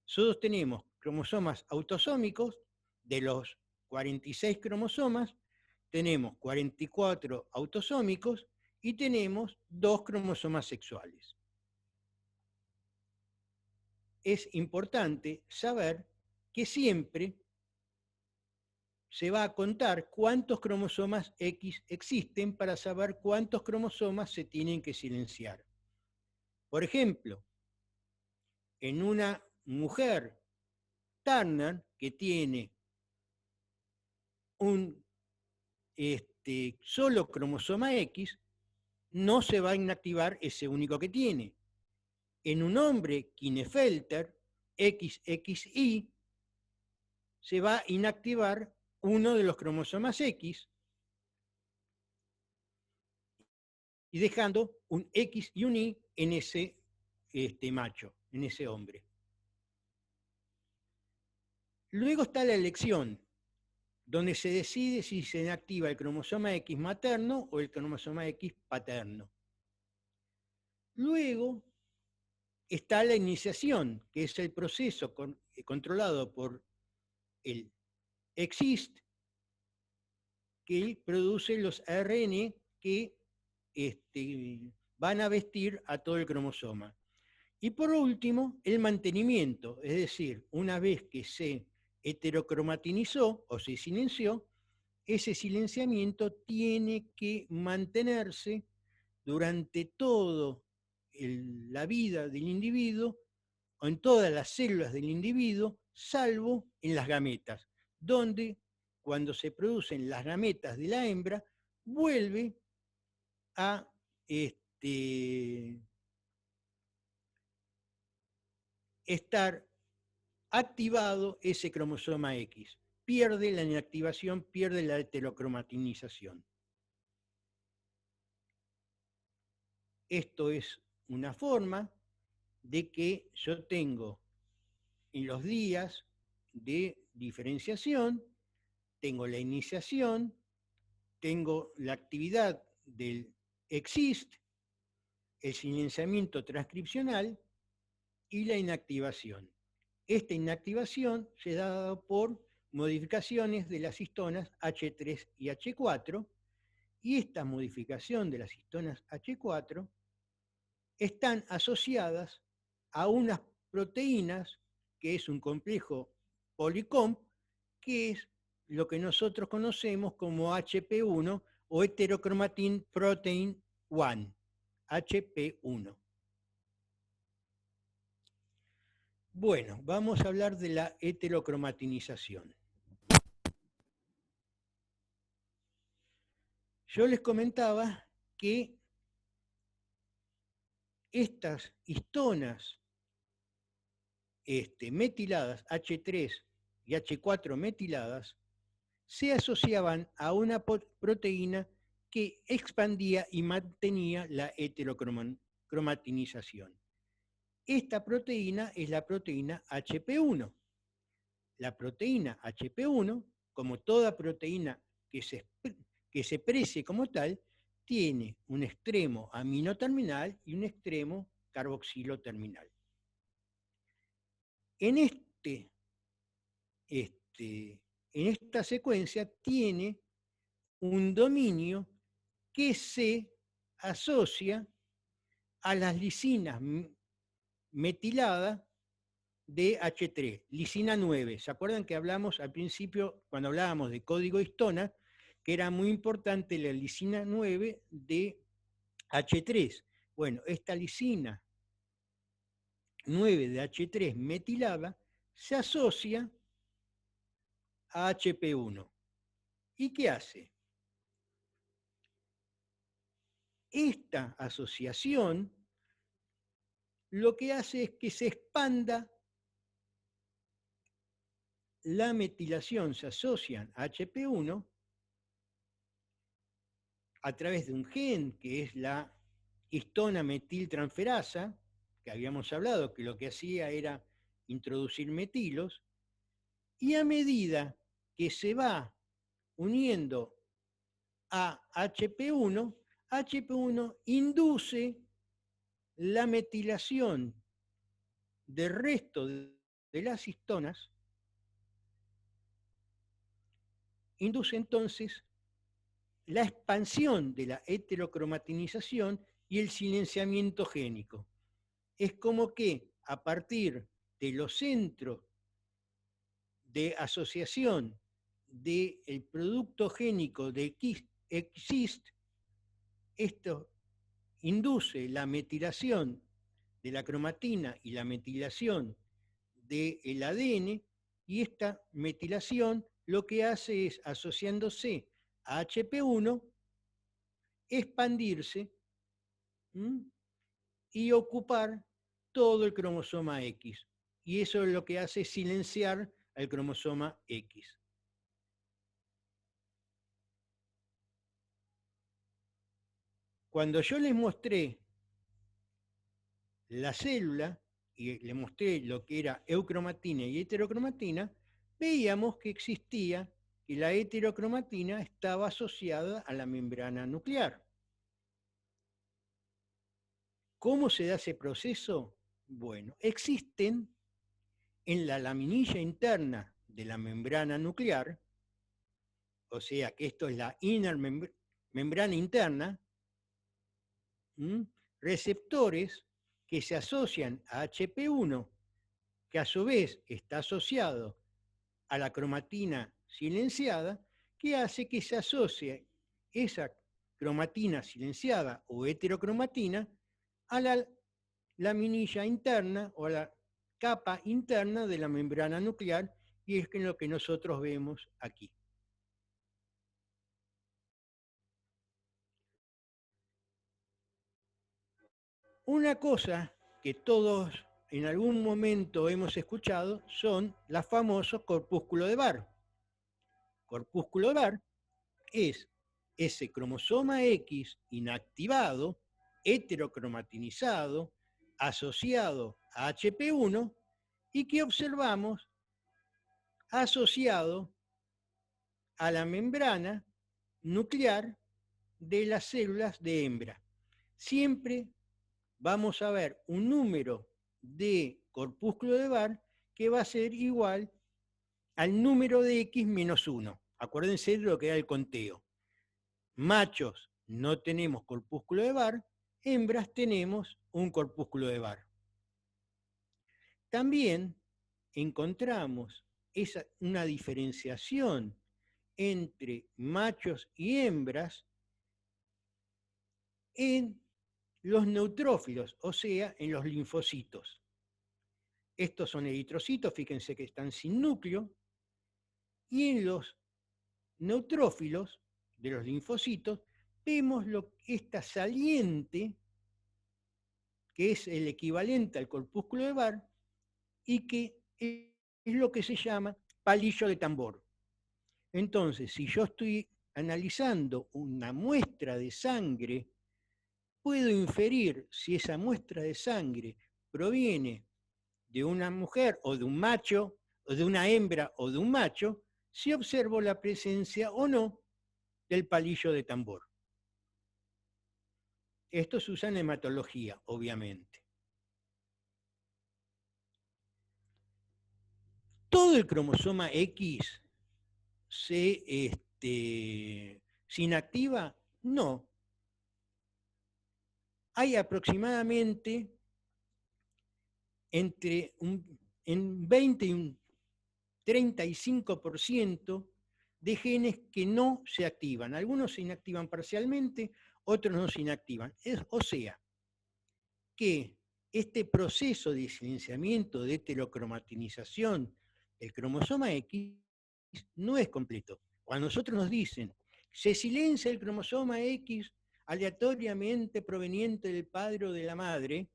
nosotros tenemos cromosomas autosómicos, de los 46 cromosomas, tenemos 44 autosómicos y tenemos 2 cromosomas sexuales. Es importante saber que siempre se va a contar cuántos cromosomas X existen para saber cuántos cromosomas se tienen que silenciar. Por ejemplo, en una mujer Turner que tiene un solo cromosoma X, no se va a inactivar ese único que tiene. En un hombre Klinefelter XXY se va a inactivar uno de los cromosomas X y dejando un X y un Y en ese macho, en ese hombre. Luego está la elección, donde se decide si se inactiva el cromosoma X materno o el cromosoma X paterno. Luego está la iniciación, que es el proceso controlado por el exist, que produce los ARN que van a vestir a todo el cromosoma. Y por último, el mantenimiento, es decir, una vez que se heterocromatinizó o se silenció, ese silenciamiento tiene que mantenerse durante toda la vida del individuo o en todas las células del individuo, salvo en las gametas, donde cuando se producen las gametas de la hembra, vuelve a estar activado ese cromosoma X. Pierde la inactivación, pierde la heterocromatinización. Esto es una forma de que yo tengo en los días de diferenciación, tengo la iniciación, tengo la actividad del EXIST, el silenciamiento transcripcional y la inactivación. Esta inactivación se da dado por modificaciones de las histonas H3 y H4, y esta modificación de las histonas H4 están asociadas a unas proteínas, que es un complejo policomp, que es lo que nosotros conocemos como HP1 o Heterochromatin Protein 1, HP1. Bueno, vamos a hablar de la heterocromatinización. Yo les comentaba que estas histonas metiladas, H3 y H4 metiladas, se asociaban a una proteína que expandía y mantenía la heterocromatinización. Esta proteína es la proteína HP1. La proteína HP1, como toda proteína que se precie como tal, tiene un extremo amino terminal y un extremo carboxilo terminal. En esta secuencia tiene un dominio que se asocia a las lisinas metiladas de H3, lisina 9. ¿Se acuerdan que hablamos al principio, cuando hablábamos de código histona, que era muy importante la lisina 9 de H3? Bueno, esta lisina 9 de H3 metilada se asocia a HP1. ¿Y qué hace? Esta asociación lo que hace es que se expanda la metilación, se asocian a HP1 a través de un gen que es la histona metiltransferasa, que habíamos hablado que lo que hacía era introducir metilos, y a medida que se va uniendo a HP1, HP1 induce la metilación del resto de las histonas, induce entonces la expansión de la heterocromatinización y el silenciamiento génico. Es como que a partir de los centros de asociación del producto génico de EXIST, esto induce la metilación de la cromatina y la metilación del ADN, y esta metilación lo que hace es, asociándose a HP1, expandirse y ocupar todo el cromosoma X. Y eso es lo que hace silenciar al cromosoma X. Cuando yo les mostré la célula y les mostré lo que era eucromatina y heterocromatina, veíamos que existía, que la heterocromatina estaba asociada a la membrana nuclear. ¿Cómo se da ese proceso? Bueno, existen en la laminilla interna de la membrana nuclear, o sea que esto es la membrana interna, receptores que se asocian a HP1, que a su vez está asociado a la cromatina silenciada, que hace que se asocie esa cromatina silenciada o heterocromatina a la laminilla interna o a la capa interna de la membrana nuclear, y es lo que nosotros vemos aquí. Una cosa que todos en algún momento hemos escuchado son los famosos corpúsculos de Barr. Corpúsculo de Barr es ese cromosoma X inactivado, heterocromatinizado, asociado a HP1 y que observamos asociado a la membrana nuclear de las células de hembra. Siempre vamos a ver un número de corpúsculo de Barr que va a ser igual al número de X menos 1. Acuérdense de lo que era el conteo. Machos no tenemos corpúsculo de Barr, hembras tenemos un corpúsculo de Barr. También encontramos una diferenciación entre machos y hembras en los neutrófilos, o sea, en los linfocitos. Estos son eritrocitos, fíjense que están sin núcleo, y en los neutrófilos de los linfocitos vemos esta saliente, que es el equivalente al corpúsculo de Barr, y que es lo que se llama palillo de tambor. Entonces, si yo estoy analizando una muestra de sangre, puedo inferir si esa muestra de sangre proviene de una mujer o de un macho, o de una hembra o de un macho, si observo la presencia o no del palillo de tambor. Esto se usa en hematología, obviamente. ¿Todo el cromosoma X se inactiva? No. Hay aproximadamente entre en 20 y un 35% de genes que no se activan. Algunos se inactivan parcialmente, otros no se inactivan. O sea, que este proceso de silenciamiento, de heterocromatinización del cromosoma X no es completo. Cuando nosotros nos dicen, se silencia el cromosoma X aleatoriamente proveniente del padre o de la madre,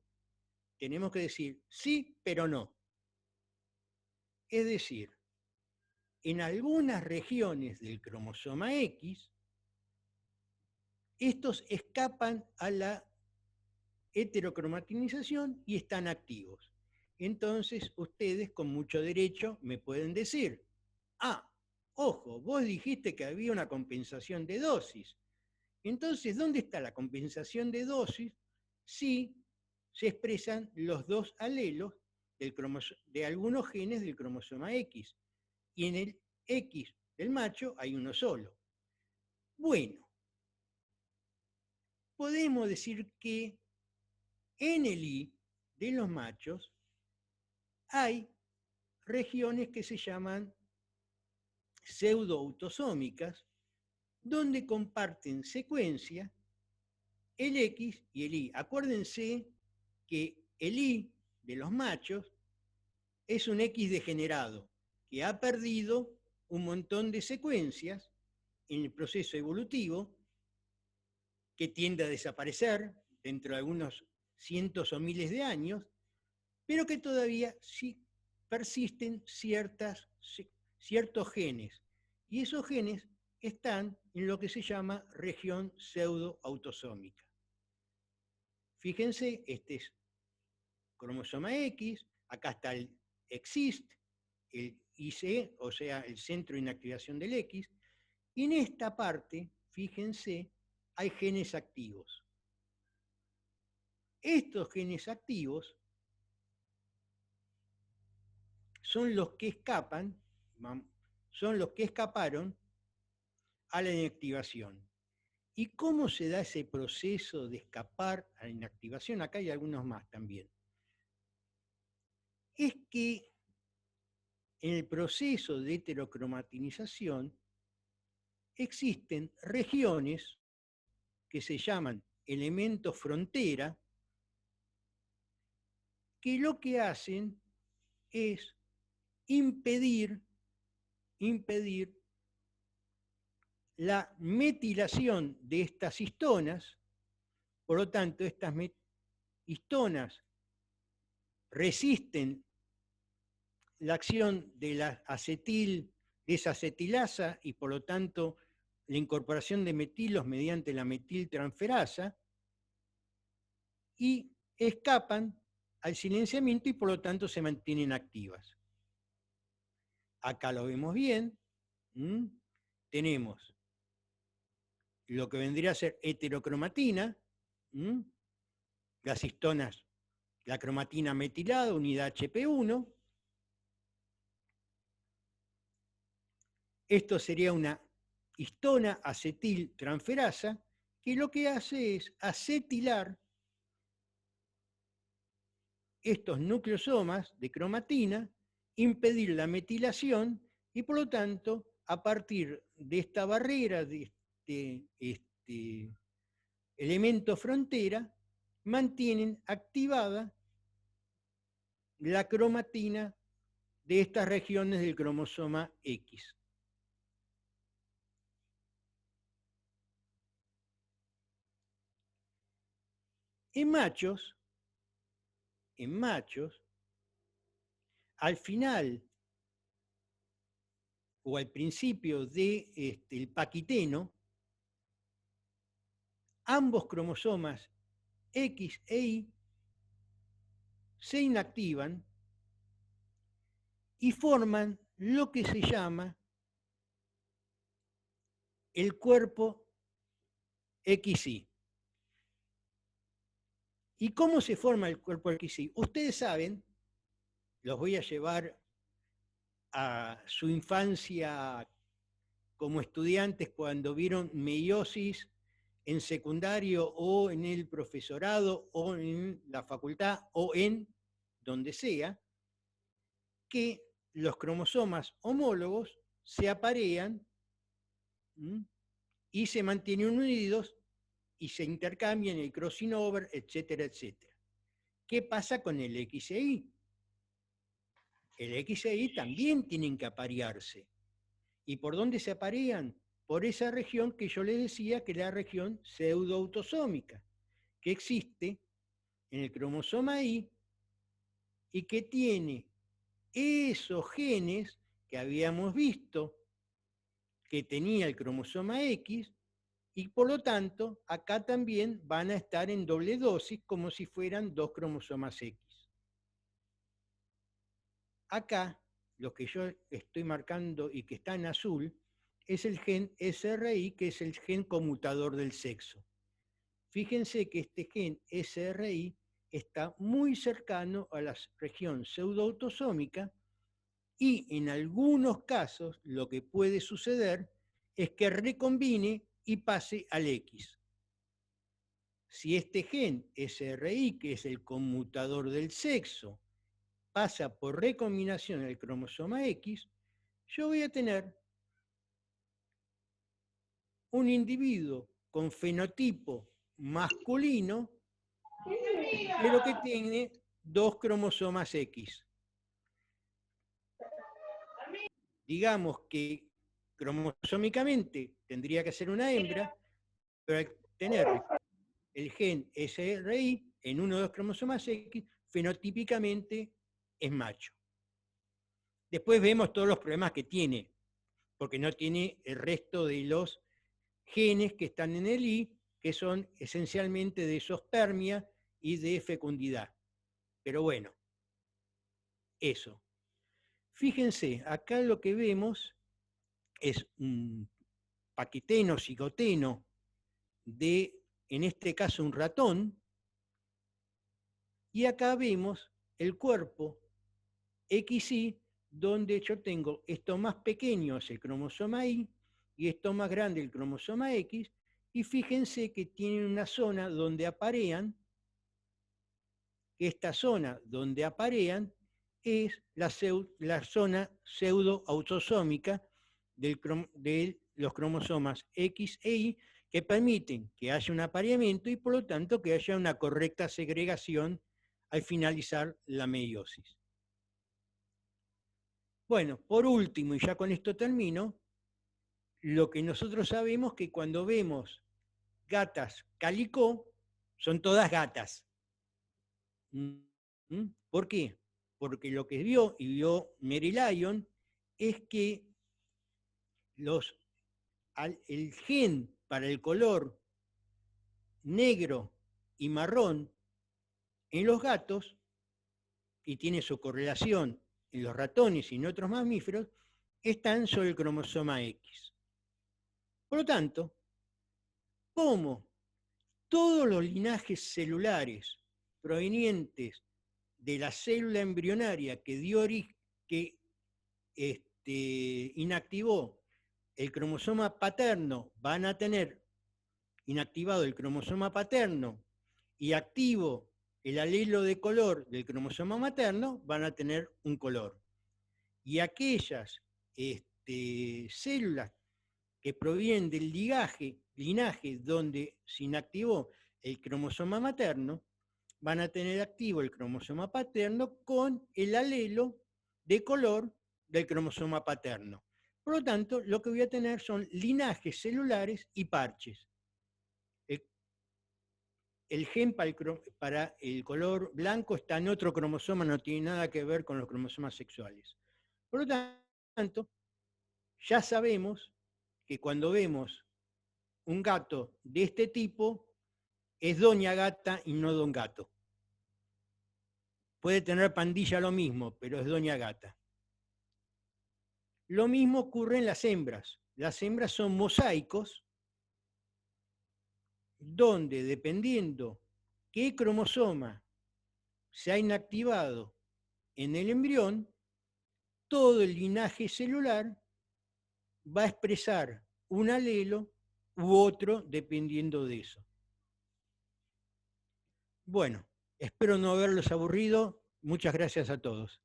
tenemos que decir sí, pero no. Es decir, en algunas regiones del cromosoma X, estos escapan a la heterocromatinización y están activos. Entonces, ustedes con mucho derecho me pueden decir, ojo, vos dijiste que había una compensación de dosis. Entonces, ¿dónde está la compensación de dosis si se expresan los dos alelos de algunos genes del cromosoma X? Y en el X del macho hay uno solo. Bueno, podemos decir que en el Y de los machos hay regiones que se llaman pseudoautosómicas, donde comparten secuencia el X y el Y. Acuérdense que el Y de los machos es un X degenerado, que ha perdido un montón de secuencias en el proceso evolutivo, que tiende a desaparecer dentro de algunos cientos o miles de años, pero que todavía sí persisten ciertos genes. Y esos genes están en lo que se llama región pseudoautosómica. Fíjense, este es cromosoma X, acá está el EXIST, el IC, o sea, el centro de inactivación del X, y en esta parte, fíjense, hay genes activos. Estos genes activos son los que escaparon a la inactivación. ¿Y cómo se da ese proceso de escapar a la inactivación? Acá hay algunos más también. Es que en el proceso de heterocromatinización existen regiones que se llaman elementos frontera, que lo que hacen es impedir impedir la metilación de estas histonas. Por lo tanto, estas histonas resisten la acción de la desacetilasa y por lo tanto la incorporación de metilos mediante la metiltransferasa y escapan al silenciamiento y por lo tanto se mantienen activas. Acá lo vemos bien. Tenemos lo que vendría a ser heterocromatina, las histonas, la cromatina metilada, unidad HP1. Esto sería una histona acetiltransferasa que lo que hace es acetilar estos nucleosomas de cromatina, impedir la metilación y por lo tanto, a partir de esta barrera, de este elemento frontera, mantienen activada la cromatina de estas regiones del cromosoma X. En machos, al final o al principio del paquiteno, ambos cromosomas X e Y se inactivan y forman lo que se llama el cuerpo XY. ¿Y cómo se forma el cuerpo XY? Ustedes saben, los voy a llevar a su infancia como estudiantes cuando vieron meiosis en secundario o en el profesorado o en la facultad o en donde sea, que los cromosomas homólogos se aparean y se mantienen unidos y se intercambian el crossing over, etcétera, etcétera. ¿Qué pasa con el X e Y? El X e Y también tienen que aparearse. ¿Y por dónde se aparean? Por esa región que yo les decía que es la región pseudoautosómica, que existe en el cromosoma Y y que tiene esos genes que habíamos visto que tenía el cromosoma X, y por lo tanto acá también van a estar en doble dosis como si fueran dos cromosomas X. Acá, lo que yo estoy marcando y que está en azul, es el gen SRI, que es el gen conmutador del sexo. Fíjense que este gen SRI está muy cercano a la región pseudoautosómica y en algunos casos lo que puede suceder es que recombine y pase al X. Si este gen SRI, que es el conmutador del sexo, pasa por recombinación al cromosoma X, yo voy a tener un individuo con fenotipo masculino, pero que tiene dos cromosomas X. Digamos que cromosómicamente tendría que ser una hembra, pero al tener el gen SRI en uno de los cromosomas X, fenotípicamente es macho. Después vemos todos los problemas que tiene, porque no tiene el resto de los genes que están en el Y, que son esencialmente de zoospermia y de fecundidad. Pero bueno, eso. Fíjense, acá lo que vemos es un paqueteno, cigoteno, de, en este caso, un ratón, y acá vemos el cuerpo XY, donde yo tengo esto más pequeño, es el cromosoma Y, y esto más grande, el cromosoma X, y fíjense que tienen una zona donde aparean, que esta zona donde aparean es la zona pseudoautosómica de los cromosomas X e Y, que permiten que haya un apareamiento y por lo tanto que haya una correcta segregación al finalizar la meiosis. Bueno, por último, y ya con esto termino, lo que nosotros sabemos que cuando vemos gatas calicó, son todas gatas. ¿Por qué? Porque lo que vio, y vio Mary Lyon, es que el gen para el color negro y marrón en los gatos, y tiene su correlación en los ratones y en otros mamíferos, están sobre el cromosoma X. Por lo tanto, como todos los linajes celulares provenientes de la célula embrionaria que dio origen, que inactivó el cromosoma paterno, van a tener inactivado el cromosoma paterno y activo el alelo de color del cromosoma materno, van a tener un color. Y aquellas células que provienen del linaje donde se inactivó el cromosoma materno, van a tener activo el cromosoma paterno con el alelo de color del cromosoma paterno. Por lo tanto, lo que voy a tener son linajes celulares y parches. El gen para el color blanco está en otro cromosoma, no tiene nada que ver con los cromosomas sexuales. Por lo tanto, ya sabemos que cuando vemos un gato de este tipo, es doña gata y no don gato. Puede tener pandilla lo mismo, pero es doña gata. Lo mismo ocurre en las hembras. Las hembras son mosaicos, donde dependiendo qué cromosoma se ha inactivado en el embrión, todo el linaje celular va a expresar un alelo u otro dependiendo de eso. Bueno, espero no haberlos aburrido. Muchas gracias a todos.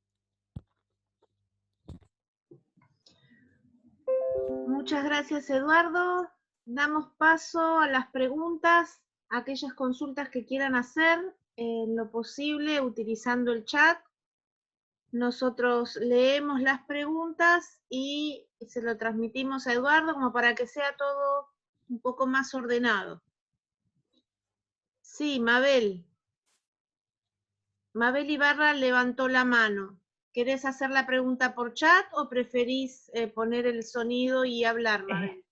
Muchas gracias, Eduardo. Damos paso a las preguntas, a aquellas consultas que quieran hacer, en lo posible utilizando el chat. Nosotros leemos las preguntas y se lo transmitimos a Eduardo como para que sea todo un poco más ordenado. Sí, Mabel. Mabel Ibarra levantó la mano. ¿Querés hacer la pregunta por chat o preferís poner el sonido y hablar, Mabel?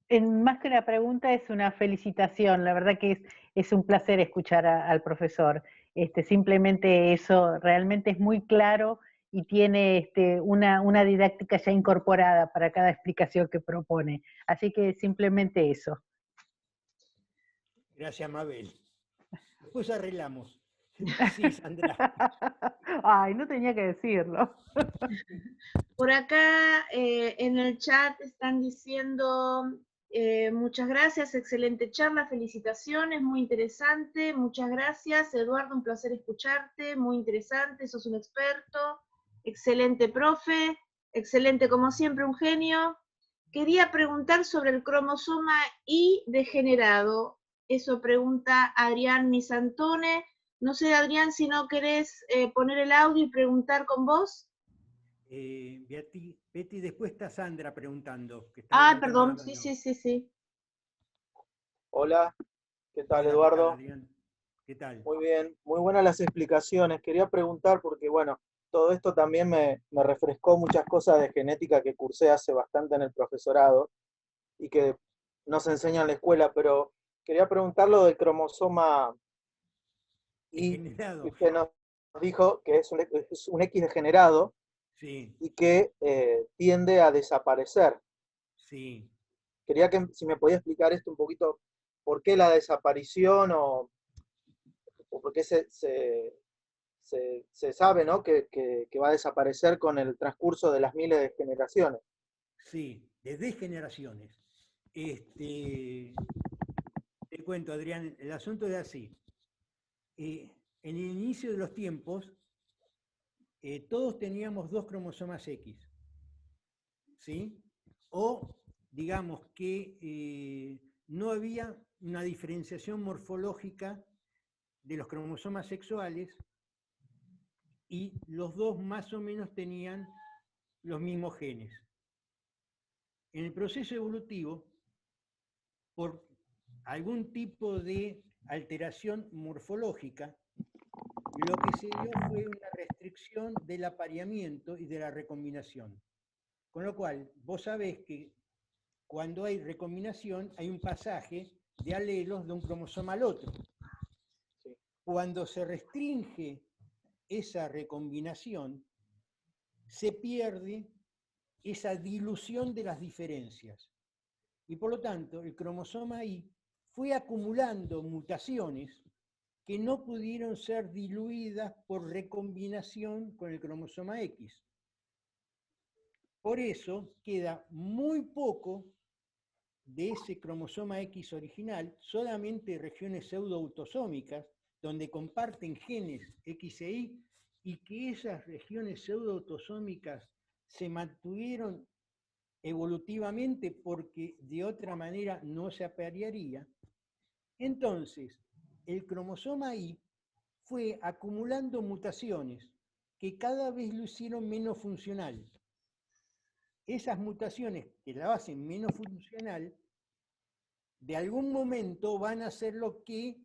Más que una pregunta, es una felicitación. La verdad que es un placer escuchar al profesor. Simplemente eso realmente es muy claro y tiene una didáctica ya incorporada para cada explicación que propone. Así que simplemente eso. Gracias, Mabel. Después arreglamos. Sí, Sandra. Ay, no tenía que decirlo. Por acá en el chat están diciendo muchas gracias, excelente charla, felicitaciones, muy interesante, muchas gracias, Eduardo, un placer escucharte, muy interesante, sos un experto, excelente profe, excelente como siempre, un genio. Quería preguntar sobre el cromosoma Y degenerado, eso pregunta Adrián Misantone. No sé, Adrián, si no querés poner el audio y preguntar con vos. Betty, después está Sandra preguntando. Que está Ah, levantando la perdón, mano. sí. Hola, ¿qué tal, Hola, Eduardo? ¿qué tal, Adrián? ¿Qué tal? Muy bien, muy buenas las explicaciones. Quería preguntar porque, bueno, todo esto también me refrescó muchas cosas de genética que cursé hace bastante en el profesorado y que no se enseña en la escuela, pero quería preguntar lo del cromosoma Y, Degenerado. que usted nos dijo que es un X degenerado Sí, y que tiende a desaparecer. sí. Quería que si me podía explicar esto un poquito, por qué la desaparición o por qué se sabe, ¿no? que va a desaparecer con el transcurso de las miles de generaciones. Sí, de degeneraciones. Te cuento, Adrián, el asunto es así. En el inicio de los tiempos, todos teníamos 2 cromosomas X, ¿sí? O digamos que no había una diferenciación morfológica de los cromosomas sexuales y los dos más o menos tenían los mismos genes. En el proceso evolutivo, por algún tipo de alteración morfológica, lo que se dio fue una restricción del apareamiento y de la recombinación. Con lo cual, vos sabés que cuando hay recombinación hay un pasaje de alelos de un cromosoma al otro. Cuando se restringe esa recombinación, se pierde esa dilución de las diferencias. Y por lo tanto, el cromosoma Y fue acumulando mutaciones que no pudieron ser diluidas por recombinación con el cromosoma X. Por eso queda muy poco de ese cromosoma X original, solamente regiones pseudoautosómicas, donde comparten genes X e Y, y que esas regiones pseudoautosómicas se mantuvieron evolutivamente porque de otra manera no se aparearía. Entonces, el cromosoma Y fue acumulando mutaciones que cada vez lo hicieron menos funcional. Esas mutaciones que la hacen menos funcional, de algún momento van a hacer lo que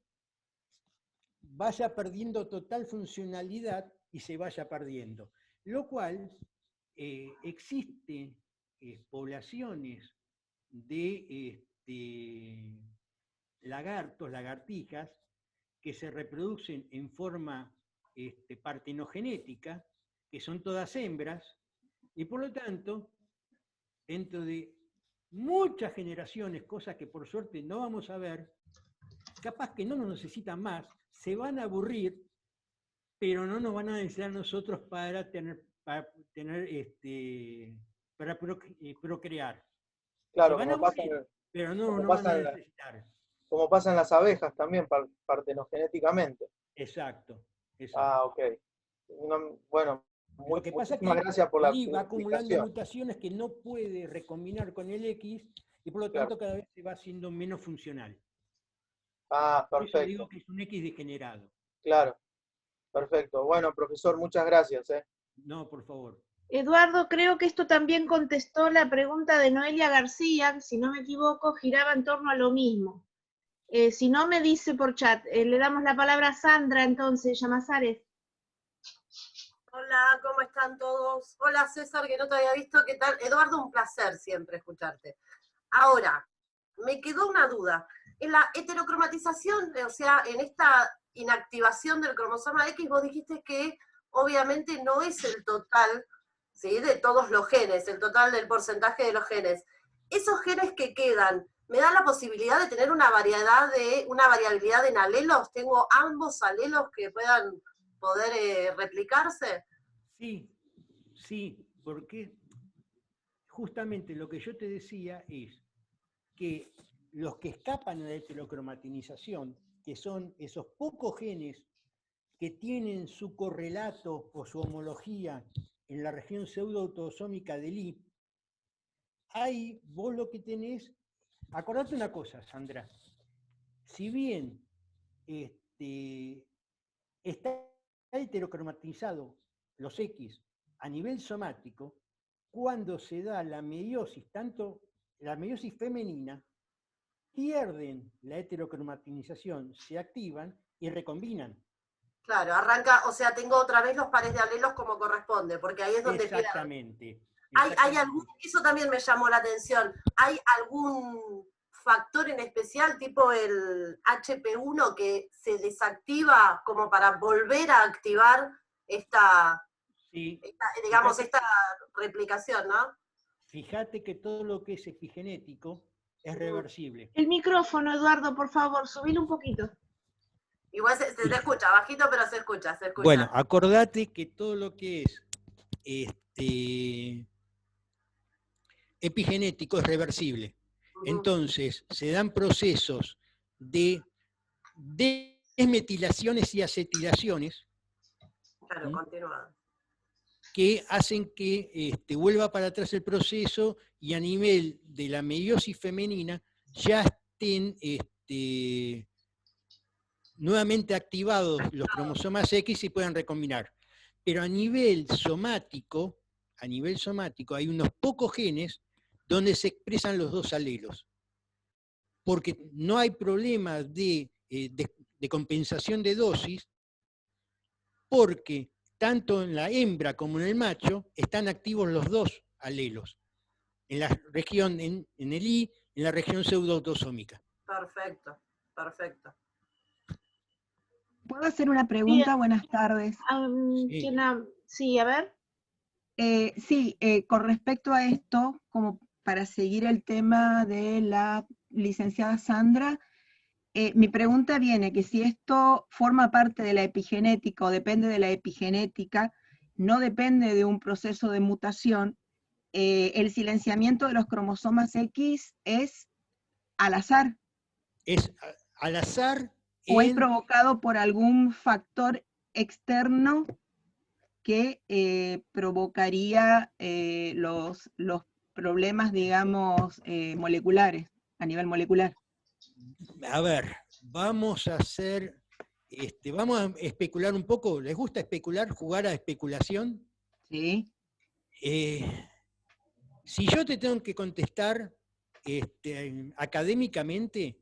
vaya perdiendo total funcionalidad y se vaya perdiendo. Lo cual existen poblaciones de lagartos, lagartijas, que se reproducen en forma partenogenética, que son todas hembras, y por lo tanto, dentro de muchas generaciones, cosas que por suerte no vamos a ver, capaz que no nos necesitan más, se van a aburrir, pero no nos van a necesitar nosotros para procrear. Claro, se van a aburrir, pero no van a necesitar. Como pasa en las abejas también, partenogenéticamente. Exacto. Ah, ok. Bueno, lo que pasa es que gracias por la va acumulando mutaciones que no puede recombinar con el X y por lo tanto cada vez se va haciendo menos funcional. Ah, perfecto. Por eso digo que es un X degenerado. Claro, perfecto. Bueno, profesor, muchas gracias. No, por favor. Eduardo, creo que esto también contestó la pregunta de Noelia García, si no me equivoco, giraba en torno a lo mismo. Si no, me dice por chat. Le damos la palabra a Sandra, entonces, Llamazares. Hola, ¿cómo están todos? Hola César, que no te había visto, ¿qué tal? Eduardo, un placer siempre escucharte. Ahora, me quedó una duda. En la heterocromatización, o sea, en esta inactivación del cromosoma X, vos dijiste que obviamente no es el total, ¿sí?, de todos los genes, el total del porcentaje de los genes. Esos genes que quedan, ¿me dan la posibilidad de tener una variabilidad en alelos? ¿Tengo ambos alelos que puedan poder replicarse? Sí, porque justamente lo que yo te decía es que los que escapan a la heterocromatinización, que son esos pocos genes que tienen su correlato o su homología en la región pseudoautosómica del Y, ahí vos lo que tenés, acordate una cosa, Sandra, si bien está heterocromatizado los X a nivel somático, cuando se da la meiosis, tanto la meiosis femenina, pierden la heterocromatización, se activan y recombinan. Claro, arranca, o sea, tengo otra vez los pares de alelos como corresponde, porque ahí es donde Exactamente. ¿Hay algún, eso también me llamó la atención, ¿hay algún factor en especial, tipo el HP1, que se desactiva como para volver a activar esta replicación, ¿no? Fíjate que todo lo que es epigenético es reversible. El micrófono, Eduardo, por favor, subilo un poquito. Igual se te escucha, bajito, pero se escucha. Bueno, acordate que todo lo que es epigenético es reversible. Entonces, se dan procesos de desmetilaciones y acetilaciones. Claro, continuado. Que hacen que vuelva para atrás el proceso y a nivel de la meiosis femenina ya estén nuevamente activados los cromosomas X y puedan recombinar. Pero a nivel somático, a nivel somático hay unos pocos genes donde se expresan los dos alelos. Porque no hay problema de compensación de dosis, porque tanto en la hembra como en el macho están activos los dos alelos, en la región, en el I, en la región pseudoautosómica. Perfecto, perfecto. ¿Puedo hacer una pregunta? Bien. Buenas tardes. Sí. Sí, a ver. Con respecto a esto, como para seguir el tema de la licenciada Sandra, mi pregunta viene que si esto forma parte de la epigenética o depende de la epigenética, no depende de un proceso de mutación, el silenciamiento de los cromosomas X es al azar. Es al azar. ¿O es provocado por algún factor externo que provocaría los problemas, digamos, moleculares, a nivel molecular? A ver, vamos a hacer, vamos a especular un poco. ¿Les gusta especular, jugar a especulación? Sí. Si yo te tengo que contestar académicamente,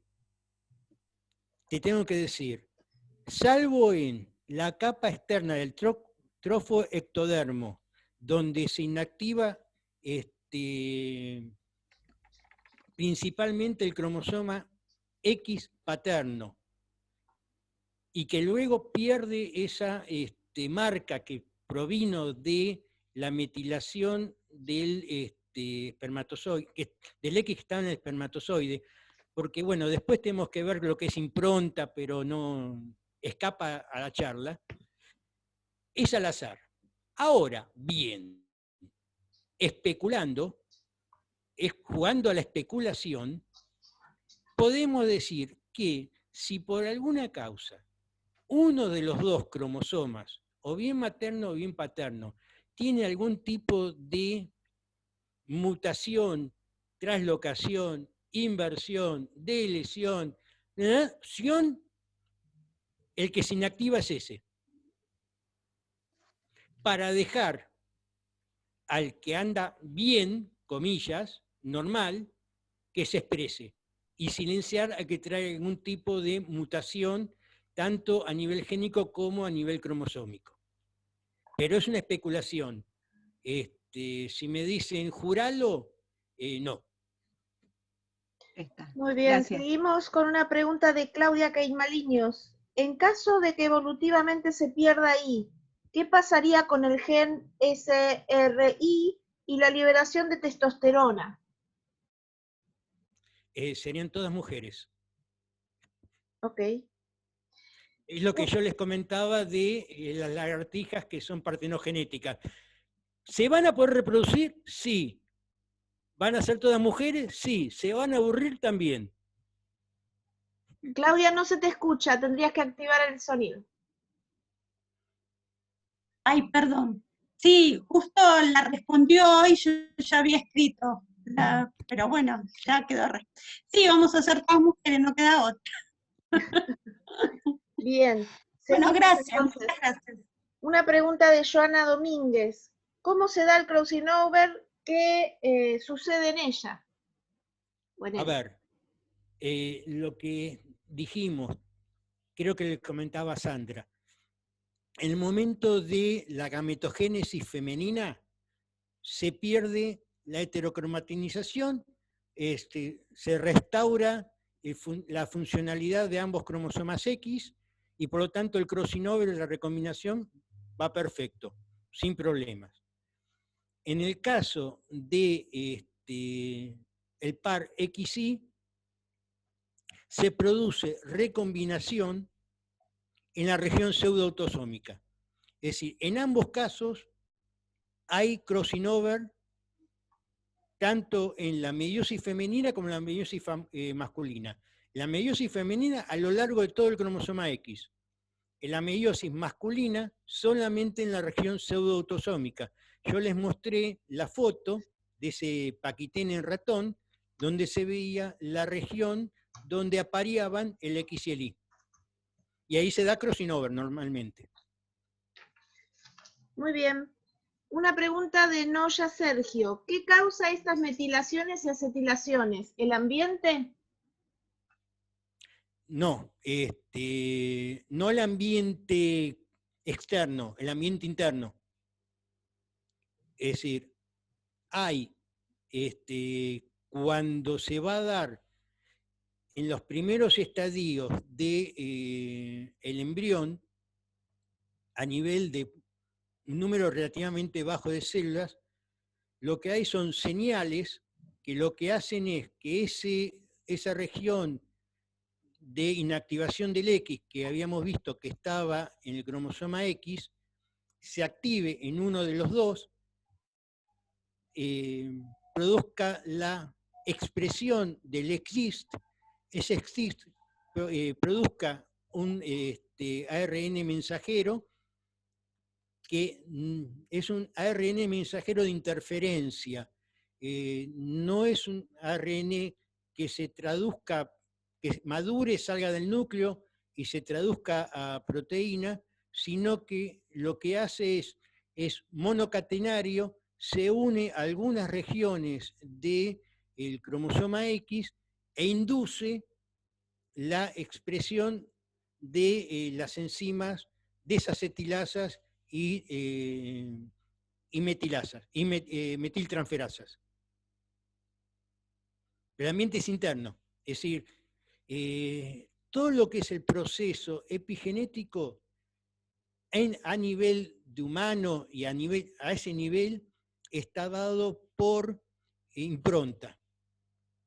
te tengo que decir, salvo en la capa externa del trofoectodermo, donde se inactiva principalmente el cromosoma X paterno, y que luego pierde esa marca que provino de la metilación del espermatozoide, del X que está en el espermatozoide, porque bueno, después tenemos que ver lo que es impronta, pero no escapa a la charla, es al azar. Ahora, bien, especulando, jugando a la especulación, podemos decir que si por alguna causa uno de los dos cromosomas, o bien materno o bien paterno, tiene algún tipo de mutación, traslocación, inversión, deleción, el que se inactiva es ese. Para dejar al que anda bien, comillas, normal, que se exprese, y silenciar al que trae algún tipo de mutación, tanto a nivel génico como a nivel cromosómico. Pero es una especulación. Si me dicen juralo, no. Muy bien, Gracias. seguimos con una pregunta de Claudia Caimaliños. En caso de que evolutivamente se pierda I, ¿qué pasaría con el gen SRI y la liberación de testosterona? Serían todas mujeres. Ok. Es lo que yo les comentaba de las lagartijas que son partenogenéticas. ¿Se van a poder reproducir? Sí. ¿Van a ser todas mujeres? Sí. ¿Se van a aburrir? También. Claudia, no se te escucha, tendrías que activar el sonido. Ay, perdón. Sí, justo la respondió hoy, yo ya había escrito, pero bueno, ya quedó. Sí, vamos a hacer todas mujeres, no queda otra. Bien. Bueno, gracias, Entonces, muchas gracias. una pregunta de Joana Domínguez. ¿Cómo se da el crossover? ¿Qué sucede en ella? A ver, lo que dijimos, creo que le comentaba Sandra, en el momento de la gametogénesis femenina se pierde la heterocromatinización, se restaura la funcionalidad de ambos cromosomas X y por lo tanto el crossing over, la recombinación, va perfecto, sin problemas. En el caso de el par XY, se produce recombinación en la región pseudoautosómica. Es decir, en ambos casos hay crossing over tanto en la meiosis femenina como en la meiosis masculina. La meiosis femenina a lo largo de todo el cromosoma X. En la meiosis masculina solamente en la región pseudoautosómica. Yo les mostré la foto de ese paquitén en ratón donde se veía la región donde apareaban el X y el Y. Y ahí se da crossing over normalmente. Muy bien. Una pregunta de Noya Sergio. ¿Qué causa estas metilaciones y acetilaciones? ¿El ambiente? No, no el ambiente externo, el ambiente interno. Es decir, hay, cuando se va a dar en los primeros estadios de, el embrión, a nivel de un número relativamente bajo de células, lo que hay son señales que lo que hacen es que esa región de inactivación del X que habíamos visto que estaba en el cromosoma X, se active en uno de los dos, produzca la expresión del exist, ese exist produzca un ARN mensajero que es un ARN mensajero de interferencia, no es un ARN que se traduzca, que madure, salga del núcleo y se traduzca a proteína, sino que lo que hace es monocatenario, se une a algunas regiones del cromosoma X e induce la expresión de las enzimas desacetilasas y metilasas, y metiltransferasas. El ambiente es interno, es decir, todo lo que es el proceso epigenético a nivel de humano y a ese nivel está dado por impronta.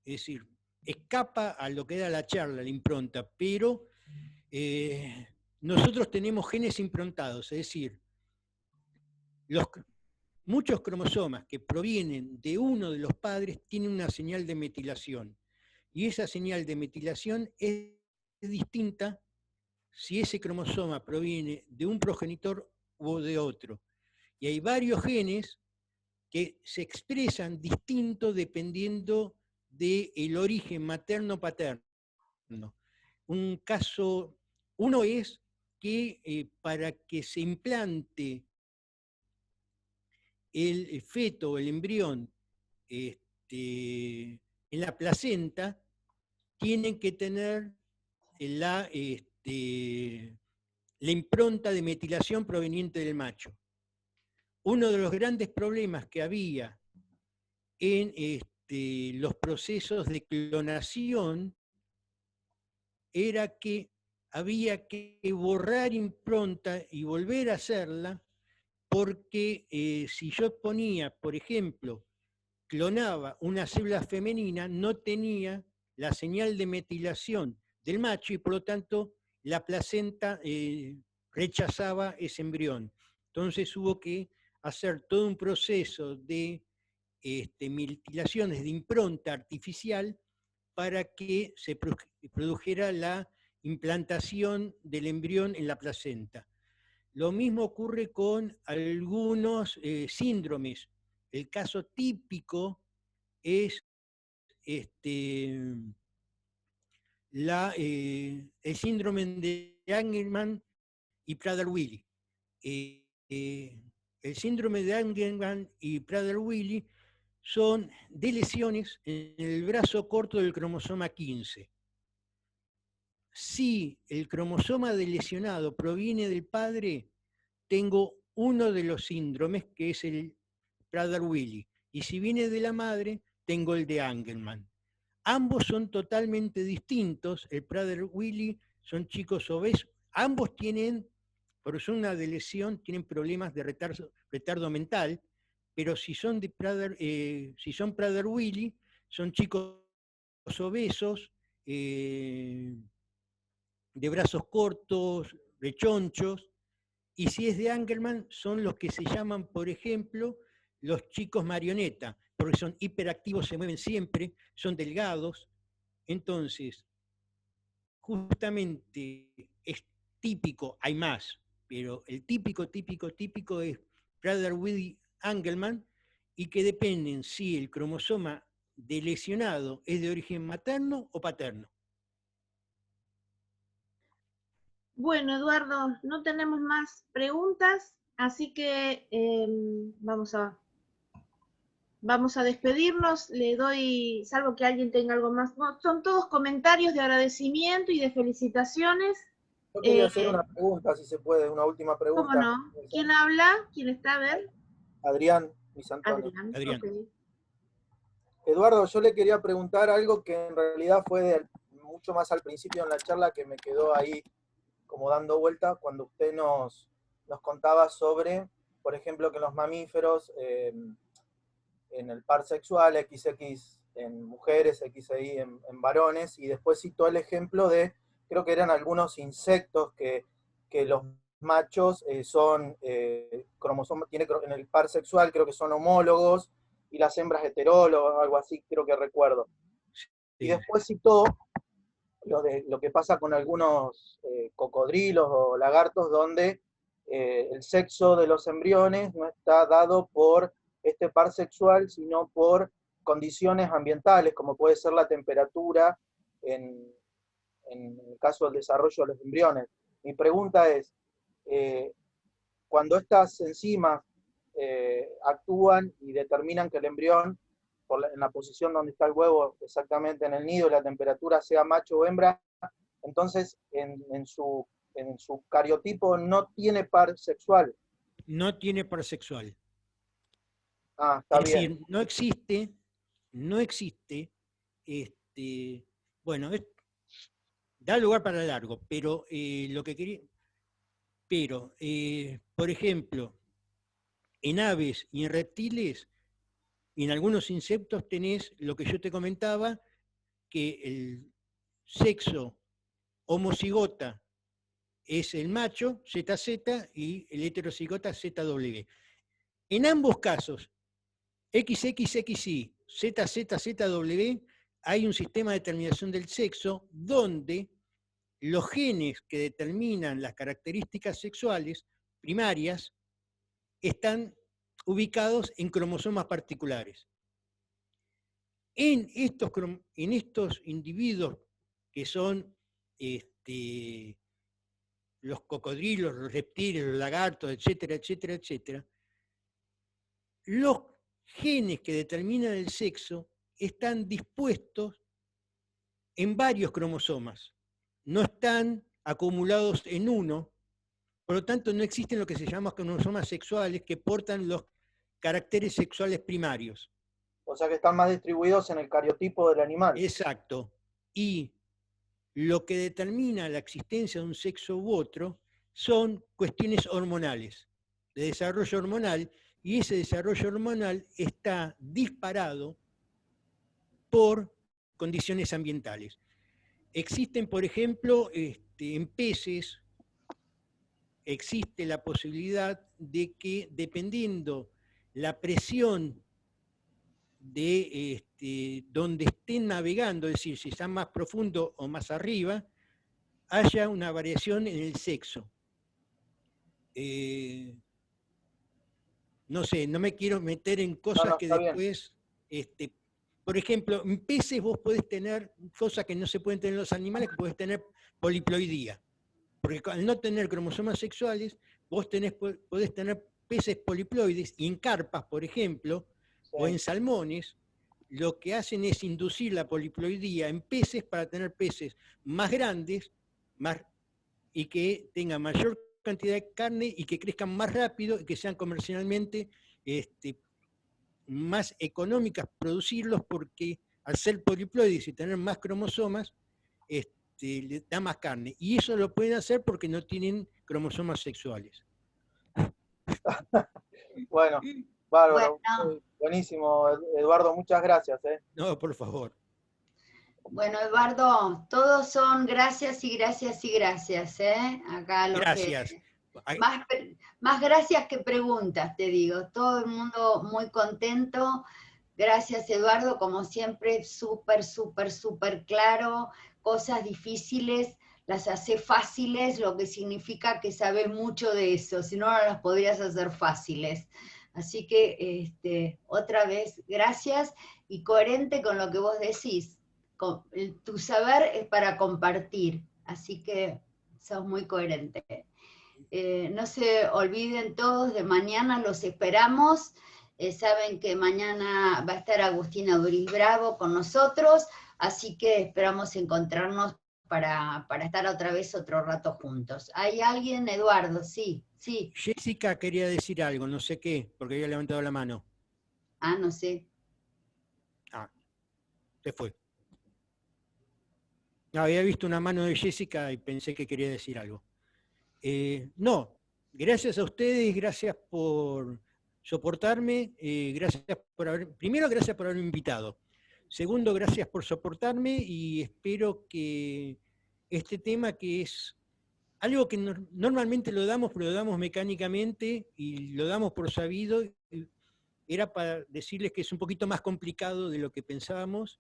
Es decir, escapa a lo que era la charla, la impronta, pero nosotros tenemos genes improntados, es decir, muchos cromosomas que provienen de uno de los padres tienen una señal de metilación, y esa señal de metilación es distinta si ese cromosoma proviene de un progenitor o de otro. Y hay varios genes que se expresan distinto dependiendo del origen materno-paterno. Uno es que para que se implante el feto, el embrión, en la placenta, tienen que tener la impronta de metilación proveniente del macho. Uno de los grandes problemas que había en los procesos de clonación era que había que borrar impronta y volver a hacerla, porque si yo ponía, por ejemplo, clonaba una célula femenina, no tenía la señal de metilación del macho y por lo tanto la placenta rechazaba ese embrión. Entonces hubo que hacer todo un proceso de metilaciones de impronta artificial para que se produjera la implantación del embrión en la placenta. Lo mismo ocurre con algunos síndromes. El caso típico es el síndrome de Angelman y Prader-Willi. El síndrome de Angelman y Prader-Willi son de lesiones en el brazo corto del cromosoma 15. Si el cromosoma del lesionado proviene del padre, tengo uno de los síndromes, que es el Prader-Willi. Y si viene de la madre, tengo el de Angelman. Ambos son totalmente distintos. El Prader-Willi son chicos obesos. Ambos tienen, por ser una de lesión, tienen problemas de retardo mental, pero si son Prader-Willi, son chicos obesos, de brazos cortos, rechonchos, y si es de Angelman, son los que se llaman, por ejemplo, los chicos marioneta, porque son hiperactivos, se mueven siempre, son delgados. Entonces, justamente es típico, hay más, pero el típico es Prader-Willi Angelman, y que dependen si el cromosoma de lesionado es de origen materno o paterno. Bueno, Eduardo, no tenemos más preguntas, Así que vamos a despedirnos. Le doy, salvo que alguien tenga algo más. No, son todos comentarios de agradecimiento y de felicitaciones. Yo quería hacer una pregunta, si se puede, una última pregunta. ¿Cómo no? ¿Quién habla? ¿Quién está? A ver. Adrián Misantonio. Adrián. Okay. Eduardo, yo le quería preguntar algo que en realidad fue mucho más al principio en la charla, que me quedó ahí como dando vuelta, cuando usted nos contaba sobre, por ejemplo, que los mamíferos, en el par sexual, XX en mujeres, XY en varones, y después citó el ejemplo de, creo que eran algunos insectos que los machos son cromosomas, en el par sexual creo que son homólogos, y las hembras heterólogas, algo así, creo que recuerdo. Sí. Y después citó lo que pasa con algunos cocodrilos o lagartos, donde el sexo de los embriones no está dado por este par sexual, sino por condiciones ambientales, como puede ser la temperatura en el caso del desarrollo de los embriones. Mi pregunta es, cuando estas enzimas actúan y determinan que el embrión, en la posición donde está el huevo, exactamente en el nido, y la temperatura sea macho o hembra, entonces en su cariotipo no tiene par sexual. No tiene par sexual. Ah, está bien. Es decir, no existe, bueno, da lugar para largo, pero lo que quería, por ejemplo, en aves y en reptiles, y en algunos insectos tenés lo que yo te comentaba, que el sexo homocigota es el macho, ZZ, y el heterocigota, ZW. En ambos casos, XXXY, ZZZW, hay un sistema de determinación del sexo donde los genes que determinan las características sexuales primarias están ubicados en cromosomas particulares. En estos individuos que son los cocodrilos, los reptiles, los lagartos, etcétera, etcétera, etcétera, los genes que determinan el sexo están dispuestos en varios cromosomas, no están acumulados en uno, por lo tanto no existen lo que se llama cromosomas sexuales que portan los caracteres sexuales primarios. O sea que están más distribuidos en el cariotipo del animal. Exacto. Y lo que determina la existencia de un sexo u otro son cuestiones hormonales, de desarrollo hormonal, y ese desarrollo hormonal está disparado por condiciones ambientales. Existen, por ejemplo, en peces, existe la posibilidad de que, dependiendo la presión de donde estén navegando, es decir, si están más profundo o más arriba, haya una variación en el sexo. No sé, no me quiero meter en cosas que después... por ejemplo, en peces vos podés tener cosas que no se pueden tener en los animales, que podés tener poliploidía. Porque al no tener cromosomas sexuales, vos podés tener peces poliploides, y en carpas, por ejemplo, o en salmones, lo que hacen es inducir la poliploidía en peces para tener peces más grandes y que tengan mayor cantidad de carne y que crezcan más rápido y que sean comercialmente más económicas producirlos, porque al ser poliploides y tener más cromosomas, le da más carne. Y eso lo pueden hacer porque no tienen cromosomas sexuales. Bueno, bárbaro. Bueno. Buenísimo, Eduardo, muchas gracias. No, por favor. Bueno, Eduardo, todos son gracias y gracias y gracias. Acá los gracias. Más gracias que preguntas, te digo. Todo el mundo muy contento. Gracias, Eduardo, como siempre, súper, súper, súper claro. Cosas difíciles las hace fáciles, lo que significa que sabes mucho de eso, si no, no las podrías hacer fáciles. Así que, otra vez, gracias, y coherente con lo que vos decís. Tu saber es para compartir, así que sos muy coherente. no se olviden todos de mañana, los esperamos. Saben que mañana va a estar Agustina Duriz Bravo con nosotros, así que esperamos encontrarnos para estar otra vez otro rato juntos. ¿Hay alguien, Eduardo? Sí, sí. Jessica quería decir algo, no sé qué, porque había levantado la mano. Ah, no sé. Ah, se fue. No, había visto una mano de Jessica y pensé que quería decir algo. No, gracias a ustedes, gracias por soportarme, primero gracias por haberme invitado. Segundo, gracias por soportarme y espero que este tema, que es algo que normalmente lo damos, pero lo damos mecánicamente y lo damos por sabido, era para decirles que es un poquito más complicado de lo que pensábamos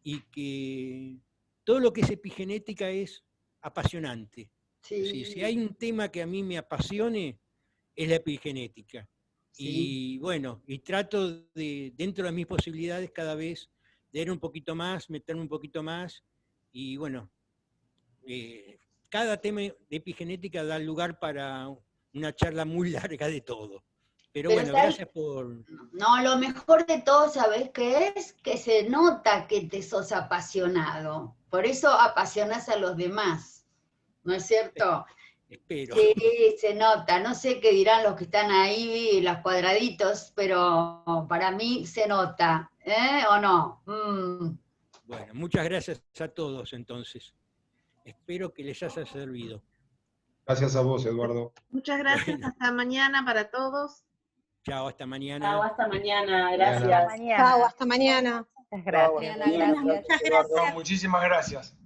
y que todo lo que es epigenética es apasionante. Sí. Si hay un tema que a mí me apasione, es la epigenética. Sí. Y bueno, y trato de, dentro de mis posibilidades, cada vez leer un poquito más, meterme un poquito más, y bueno, cada tema de epigenética da lugar para una charla muy larga de todo. Pero bueno, gracias por... No, lo mejor de todo, ¿sabés qué es? Que se nota que te sos apasionado. Por eso apasionás a los demás, ¿no es cierto? Espero. Sí, se nota. No sé qué dirán los que están ahí, los cuadraditos, pero para mí se nota, ¿eh? ¿O no? Bueno, muchas gracias a todos entonces. Espero que les haya servido. Gracias a vos, Eduardo. Muchas gracias, bueno. Hasta mañana para todos. Chao, hasta mañana. Chao, hasta mañana, gracias. Chao, hasta mañana. Gracias. Muchas gracias. Muchísimas gracias.